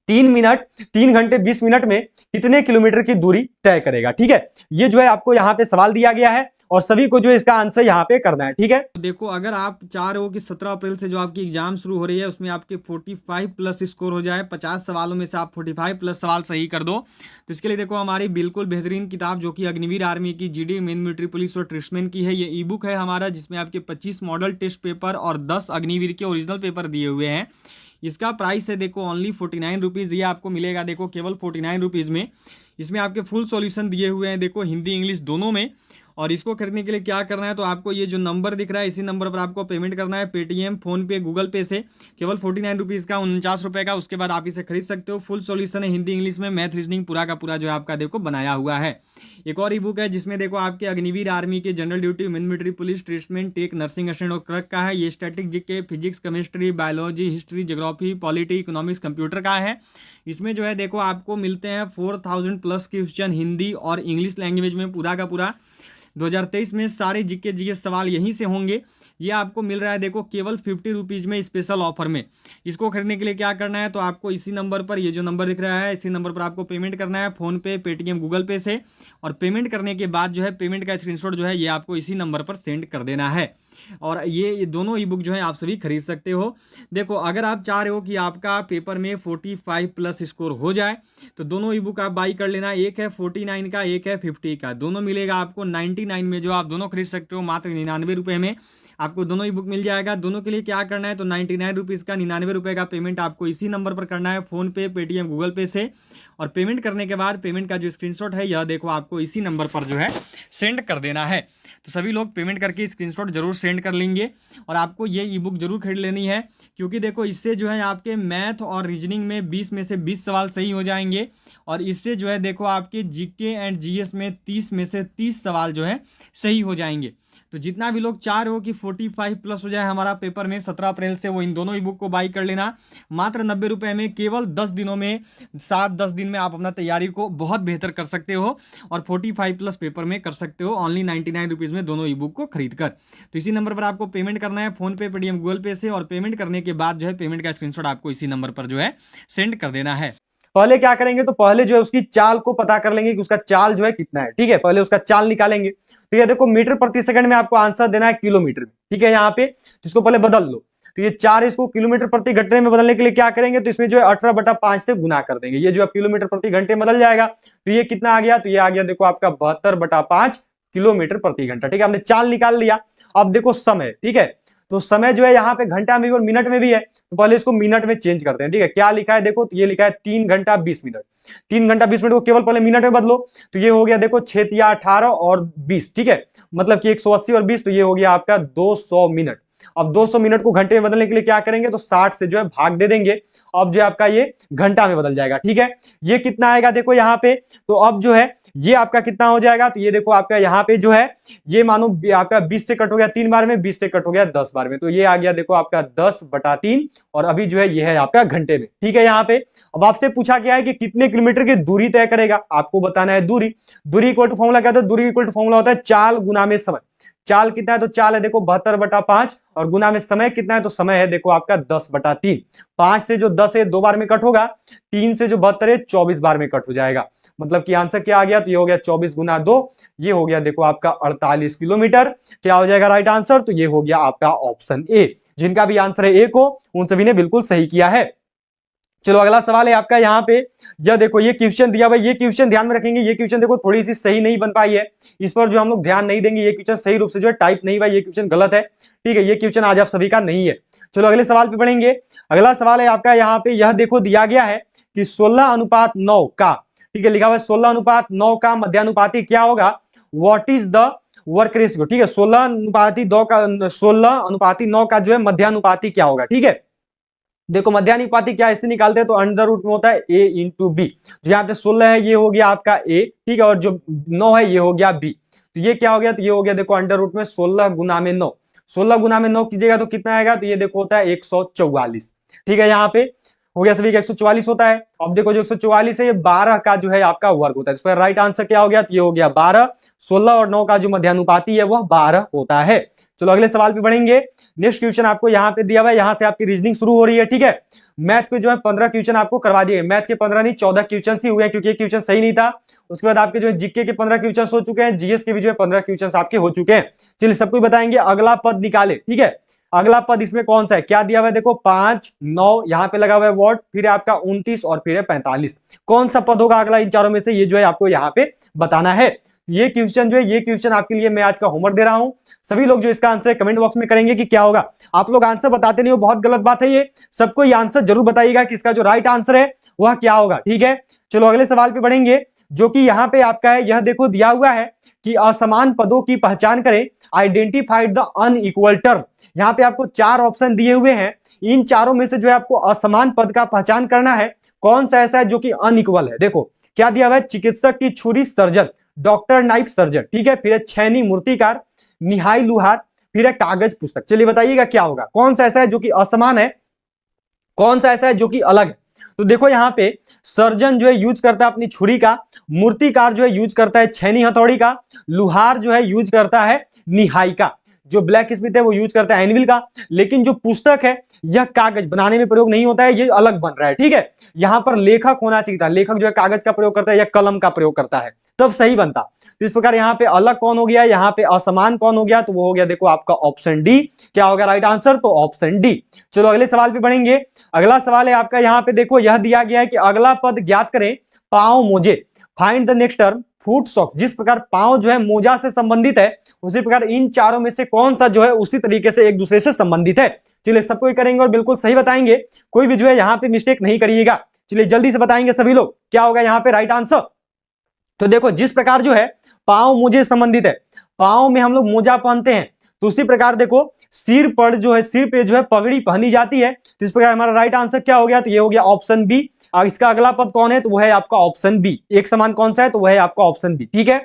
3 घंटे 20 मिनट में कितने किलोमीटर की दूरी तय करेगा, ठीक है। ये जो है आपको यहाँ पे सवाल दिया गया है और सभी को जो है इसका आंसर यहाँ पे करना है, ठीक है। तो देखो अगर आप चाह रहे हो कि 17 अप्रैल से जो आपकी एग्जाम शुरू हो रही है उसमें आपके 45 प्लस स्कोर हो जाए, 50 सवालों में से आप 45 प्लस सवाल सही कर दो, तो इसके लिए देखो हमारी बिल्कुल बेहतरीन किताब जो कि अग्निवीर आर्मी की, जीडी, मेन मिलिट्री पुलिस और ट्रिस्टमैन की है, ये ई बुक है हमारा, जिसमें आपके 25 मॉडल टेस्ट पेपर और 10 अग्निवीर के ओरिजिनल पेपर दिए हुए हैं। इसका प्राइस है देखो ओनली 49 रुपीज़, ये आपको मिलेगा देखो केवल 49 रुपीज़ में। इसमें आपके फुल सॉल्यूशन दिए हुए हैं देखो हिंदी इंग्लिश दोनों में। और इसको खरीदने के लिए क्या करना है, तो आपको ये जो नंबर दिख रहा है इसी नंबर पर आपको पेमेंट करना है, पेटीएम, फोनपे, गूगल पे से, केवल 49 रुपीज़ का, 49 रुपये का। उसके बाद आप इसे खरीद सकते हो। फुल सॉल्यूशन है हिंदी इंग्लिश में, मैथ रीजनिंग पूरा का पूरा जो है आपका देखो बनाया हुआ है। एक और ई बुक है जिसमें देखो आपके अग्निवीर आर्मी के, general duty, men military police, tradesman, tech, nursing assistant और क्लर्क का है। ये static, GK, physics, chemistry, biology, history, geography, polity, economics, computer का है। इसमें जो है देखो आपको मिलते हैं 4000 प्लस क्वेश्चन हिंदी और इंग्लिश लैंग्वेज में, पूरा का पूरा 2023 में सारे जीके जीएस सवाल यहीं से होंगे। ये आपको मिल रहा है देखो केवल 50 रुपीज़ में, स्पेशल ऑफर में। इसको खरीदने के लिए क्या करना है, तो आपको इसी नंबर पर, ये जो नंबर दिख रहा है इसी नंबर पर आपको पेमेंट करना है, फ़ोनपे, पेटीएम, गूगल पे से। और पेमेंट करने के बाद जो है पेमेंट का स्क्रीनशॉट जो है ये आपको इसी नंबर पर सेंड कर देना है। और ये दोनों ई बुक जो है आप सभी खरीद सकते हो। देखो अगर आप चाह रहे हो कि आपका पेपर में 45 प्लस स्कोर हो जाए तो दोनों ई बुक आप बाई कर लेना, एक है 49 का, एक है 50 का, दोनों मिलेगा आपको 99 में, जो आप दोनों खरीद सकते हो मात्र 99 रुपये में आपको दोनों ई बुक मिल जाएगा। दोनों के लिए क्या करना है, तो 99 रुपीज़ का 99 रुपये का पेमेंट आपको इसी नंबर पर करना है, फ़ोनपे, पेटीएम, गूगल पे से। और पेमेंट करने के बाद पेमेंट का जो स्क्रीनशॉट है यह देखो आपको इसी नंबर पर जो है सेंड कर देना है। तो सभी लोग पेमेंट करके स्क्रीनशॉट जरूर सेंड कर लेंगे। और आपको ये ई बुक जरूर खरीद लेनी है, क्योंकि देखो इससे जो है आपके मैथ और रीजनिंग में 20 में से 20 सवाल सही हो जाएंगे। और इससे जो है देखो आपके जीके एंड जीएस में 30 में से 30 सवाल जो है सही हो जाएंगे। तो जितना भी लोग चाह रहे हो कि 45 प्लस हो जाए हमारा पेपर में 17 अप्रैल से, वो इन दोनों ई बुक को बाई कर लेना मात्र 90 रुपये में। केवल 10 दिनों में, 7-10 दिन में आप अपना तैयारी को बहुत बेहतर कर सकते हो और 45 प्लस पेपर में कर सकते हो ओनली 99 रुपीज़ में दोनों ई बुक को खरीद कर। तो इसी नंबर पर आपको पेमेंट करना है, फ़ोनपे, पेटीएम, गूगल पे से। और पेमेंट करने के बाद जो है पेमेंट का स्क्रीनशॉट आपको इसी नंबर पर जो है सेंड कर देना है। पहले क्या करेंगे, तो पहले जो है उसकी चाल को पता कर लेंगे कि उसका चाल जो है कितना है, ठीक है। पहले उसका चाल निकालेंगे। तो ये देखो मीटर प्रति सेकंड में आपको आंसर देना है किलोमीटर में, ठीक है। यहाँ पे इसको पहले बदल लो, तो ये 4 इसको किलोमीटर प्रति घंटे में बदलने के लिए क्या करेंगे, तो इसमें जो है 18/5 से गुना कर देंगे। ये जो है किलोमीटर प्रति घंटे में बदल जाएगा। तो ये कितना आ गया, तो ये आ गया देखो आपका 72/5 किलोमीटर प्रति घंटा, ठीक है। हमने चाल निकाल लिया। अब देखो समय, ठीक है, तो समय जो है यहाँ पे घंटा में भी और मिनट में भी है, तो पहले इसको मिनट में चेंज करते हैं, ठीक है। क्या लिखा है देखो, तो ये लिखा है 3 घंटा 20 मिनट। 3 घंटा 20 मिनट को केवल पहले मिनट में बदलो, तो ये हो गया देखो 6 या 18 और 20, ठीक है, मतलब कि 180 और 20, तो ये हो गया आपका 200 मिनट। अब 200 मिनट को घंटे में बदलने के लिए क्या करेंगे, तो 60 से जो है भाग दे देंगे। अब जो है आपका ये घंटा में बदल जाएगा, ठीक है। ये कितना आएगा देखो यहाँ पे, तो अब जो है ये आपका कितना हो जाएगा, तो ये देखो आपका यहाँ पे जो है ये मानो आपका 20 से कट हो गया 3 बार में, 20 से कट हो गया 10 बार में, तो ये आ गया देखो आपका 10/3। और अभी जो है ये है आपका घंटे में, ठीक है। यहाँ पे अब आपसे पूछा गया है कि कितने किलोमीटर की दूरी तय करेगा, आपको बताना है दूरी। दूरी इक्वल टू फॉर्मूला क्या होता है, दूरी इक्वल टू फॉर्मूला होता है चाल गुना में समय। चाल कितना है, तो चाल है देखो 72/5 और गुना में समय कितना है, तो समय है देखो आपका 10/3। 5 से जो 10 है 2 बार में कट होगा, 3 से जो 72 है 24 बार में कट हो जाएगा। मतलब कि आंसर क्या आ गया, तो ये हो गया 24 गुना 2, ये हो गया देखो आपका 48 किलोमीटर। क्या हो जाएगा राइट आंसर, तो ये हो गया आपका ऑप्शन ए। जिनका भी आंसर है ए को, उन सभी ने बिल्कुल सही किया है। चलो अगला सवाल है आपका यहाँ पे, यह देखो ये क्वेश्चन दिया भाई, ये क्वेश्चन ध्यान में रखेंगे। ये क्वेश्चन देखो थोड़ी सी सही नहीं बन पाई है, इस पर जो हम लोग ध्यान नहीं देंगे। ये क्वेश्चन सही रूप से जो है टाइप नहीं हुआ, ये क्वेश्चन गलत है, ठीक है। ये क्वेश्चन आज आप सभी का नहीं है। चलो अगले सवाल पे बढ़ेंगे। अगला सवाल है आपका यहाँ पे, यह देखो दिया गया है कि 16:9 का, ठीक है, लिखा हुआ है 16:9 का मध्यानुपाती क्या होगा, what is the work ratio, ठीक है, 16:2 का 16:9 का जो है मध्यानुपाती क्या होगा, ठीक है। देखो मध्यानुपाती क्या इससे निकालते हैं तो अंडर रूट में होता है a इंटू बी। तो यहाँ पे 16 है ये हो गया आपका a, ठीक है, और जो 9 है ये हो गया b। तो ये क्या हो गया, तो ये हो गया देखो अंडर रूट में 16 गुना में 9, 16 गुना में 9 कीजिएगा तो कितना आएगा, तो ये देखो होता है 144, ठीक है, यहाँ पे हो गया सभी का 144 होता है। अब देखो जो 144 है ये 12 का जो है आपका वर्ग होता है, इस पर राइट आंसर क्या हो गया, तो ये हो गया 12, 16 और 9 का जो मध्यानुपाती है वह 12 होता है। चलो अगले सवाल पे बढ़ेंगे। नेक्स्ट क्वेश्चन आपको यहाँ पे दिया हुआ है, यहाँ से आपकी रीजनिंग शुरू हो रही है, ठीक है। मैथ के जो है 15 क्वेश्चन आपको करवा दिए, मैथ के 15 नहीं 14 क्वेश्चन ही हुए हैं क्योंकि एक क्वेश्चन सही नहीं था। उसके बाद आपके जो है जीके के 15 क्वेश्चन हो चुके हैं, जीएस के भी जो है 15 क्वेश्चन आपके हो चुके हैं। चलिए सबको बताएंगे, अगला पद निकाले, ठीक है। अगला पद इसमें कौन सा है, क्या दिया हुआ है, देखो 5 9 यहाँ पे लगा हुआ है वॉट, फिर आपका 29 और फिर है 45, कौन सा पद होगा अगला इन चारों में से, ये जो है आपको यहाँ पे बताना है। ये क्वेश्चन जो है, ये क्वेश्चन आपके लिए मैं आज का होमवर्क दे रहा हूं। सभी लोग जो इसका आंसर कमेंट बॉक्स में करेंगे कि क्या होगा। आप लोग आंसर बताते नहीं हो, बहुत गलत बात है ये, सबको ये आंसर जरूर बताइएगा कि इसका जो राइट आंसर है वह क्या होगा, ठीक है। चलो अगले सवाल पे बढ़ेंगे, जो कि यहाँ पे आपका है, यह देखो दिया हुआ है कि असमान पदों की पहचान करें, आइडेंटिफाइड द अनइक्वल टर्म। यहाँ पे आपको 4 ऑप्शन दिए हुए हैं, इन चारों में से जो है आपको असमान पद का पहचान करना है, कौन सा ऐसा है जो कि अनइक्वल है। देखो क्या दिया हुआ है, चिकित्सक की छुरी सर्जन, डॉक्टर नाइफ सर्जन, ठीक है, फिर है छैनी मूर्तिकार, निहाई लुहार, फिर है कागज पुस्तक। चलिए बताइएगा क्या होगा, कौन सा ऐसा है जो कि असमान है, कौन सा ऐसा है जो कि अलग है। तो देखो यहाँ पे सर्जन जो है यूज करता है अपनी छुरी का, मूर्तिकार जो है यूज करता है छैनी हथौड़ी का, लुहार जो है यूज करता है निहाई का, जो ब्लैक स्मिथ है वो यूज करता है एनविल का, लेकिन जो पुस्तक है यह कागज बनाने में प्रयोग नहीं होता है, ये अलग बन रहा है, ठीक है। यहाँ पर लेखक होना चाहिए था, लेखक जो है कागज का प्रयोग करता है या कलम का प्रयोग करता है, तब सही बनता। तो इस प्रकार यहाँ पे अलग कौन हो गया, यहाँ पे असमान कौन हो गया, तो वो हो गया देखो आपका ऑप्शन डी। क्या होगा राइट आंसर, तो ऑप्शन डी। चलो अगले सवाल पे बढ़ेंगे। अगला सवाल है आपका, यहाँ पे देखो यह दिया गया है कि अगला पद ज्ञात करें, पांव मोजे, find the next term foot socks. जिस प्रकार पांव जो है मोजा से संबंधित है, उसी प्रकार इन चारों में से कौन सा जो है उसी तरीके से एक दूसरे से संबंधित है। चलिए सबको करेंगे और बिल्कुल सही बताएंगे, कोई भी जो है यहाँ पे मिस्टेक नहीं करिएगा। चलिए जल्दी से बताएंगे सभी लोग, क्या होगा यहाँ पे राइट आंसर। तो देखो जिस प्रकार जो है पांव मोजे संबंधित है, पांव में हम लोग मोजा पहनते हैं, तो उसी प्रकार देखो सिर पर जो है, सिर पे जो है पगड़ी पहनी जाती है, तो इस प्रकार हमारा राइट आंसर क्या हो गया, तो ये हो गया ऑप्शन बी। और इसका अगला पद कौन है, तो वो है आपका ऑप्शन बी। एक समान कौन सा है, तो वो है आपका ऑप्शन बी, ठीक है।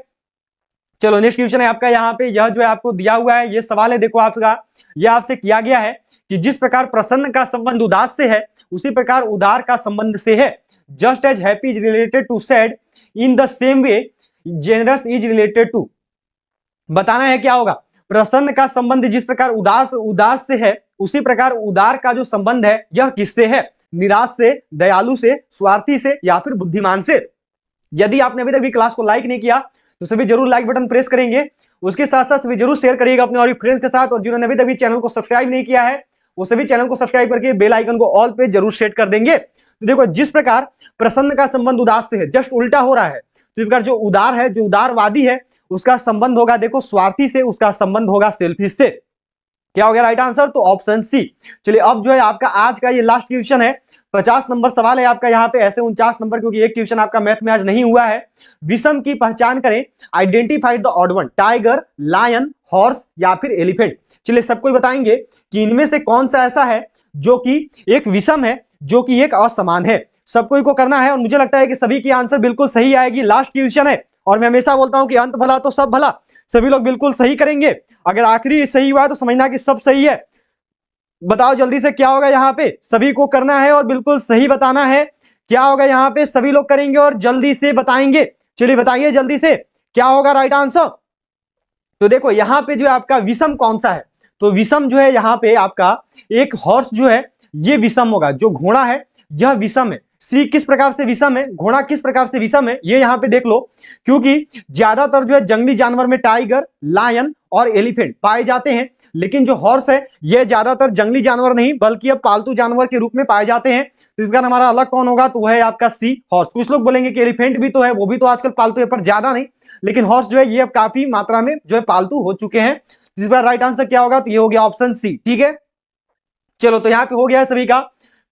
चलो नेक्स्ट क्वेश्चन है आपका, यहाँ पे यह जो है आपको दिया हुआ है, ये सवाल है देखो आपका, यह आपसे किया गया है कि जिस प्रकार प्रसन्न का संबंध उदास से है, उसी प्रकार उदार का संबंध से है। Just as happy is related to sad, in the same way generous is related to. बताना है क्या होगा, प्रसन्न का संबंध जिस प्रकार उदास से है, उसी प्रकार उदार का जो संबंध है यह किससे है, निराश से, दयालु से, स्वार्थी से, या फिर बुद्धिमान से। यदि आपने अभी तक भी क्लास को लाइक नहीं किया तो सभी जरूर लाइक बटन प्रेस करेंगे, उसके साथ साथ सभी जरूर शेयर करिएगा अपने और फ्रेंड्स के साथ, और जिन्होंने अभी तक भी चैनल को सब्सक्राइब नहीं किया है वो सभी चैनल को सब्सक्राइब करके बेल आइकन को ऑल पे जरूर सेट कर देंगे। तो देखो जिस प्रकार प्रसन्न का संबंध उदास से है, जस्ट उल्टा हो रहा है, तो इस प्रकार जो उदार है, जो उदारवादी है, उसका संबंध होगा देखो स्वार्थी से, उसका संबंध होगा सेल्फिश से। क्या हो गया राइट आंसर, तो ऑप्शन सी। चलिए अब जो है आपका आज का ये लास्ट क्वेश्चन है, 50 नंबर सवाल है आपका यहाँ पे, ऐसे 49 नंबर क्योंकि एक क्वेश्चन आपका मैथ में आज नहीं हुआ है। विषम की पहचान करें, identify the odd one, tiger, lion, horse या फिर एलिफेंट। चलिए सबको बताएंगे कि इनमें से कौन सा ऐसा है जो कि एक विषम है, जो कि एक असमान है। सबको को करना है और मुझे लगता है कि सभी की आंसर बिल्कुल सही आएगी। लास्ट क्वेश्चन है और मैं हमेशा बोलता हूं कि अंत भला तो सब भला, सभी लोग बिल्कुल सही करेंगे। अगर आखिरी सही हुआ तो समझना कि सब सही है। बताओ जल्दी से क्या होगा यहाँ पे, सभी को करना है और बिल्कुल सही बताना है। क्या होगा यहाँ पे, सभी लोग करेंगे और जल्दी से बताएंगे। चलिए बताइए जल्दी से क्या होगा राइट आंसर। तो देखो यहाँ पे जो है आपका विषम कौन सा है, तो विषम जो है यहाँ पे आपका एक हॉर्स जो है ये विषम होगा, जो घोड़ा है यह विषम है। सी किस प्रकार से विषम है, घोड़ा किस प्रकार से विषम है, ये यहाँ पे देख लो, क्योंकि ज्यादातर जो है जंगली जानवर में टाइगर, लायन और एलिफेंट पाए जाते हैं, लेकिन जो हॉर्स है ये ज्यादातर जंगली जानवर नहीं बल्कि अब पालतू जानवर के रूप में पाए जाते हैं। तो इसका हमारा अलग कौन होगा, तो वह है आपका सी हॉर्स। कुछ लोग बोलेंगे कि एलिफेंट भी तो है, वो भी तो आजकल पालतू है पर ज्यादा नहीं, लेकिन हॉर्स जो है ये अब काफी मात्रा में जो है पालतू हो चुके हैं। जिस बार राइट आंसर क्या होगा, तो ये हो गया ऑप्शन सी, ठीक है। चलो तो यहाँ पे हो गया है सभी का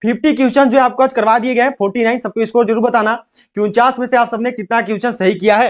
50 क्वेश्चन जो है आपको आज करवा दिए गए हैं। 49 सबको स्कोर जरूर बताना कि 49 में से आप सबने कितना क्वेश्चन सही किया है।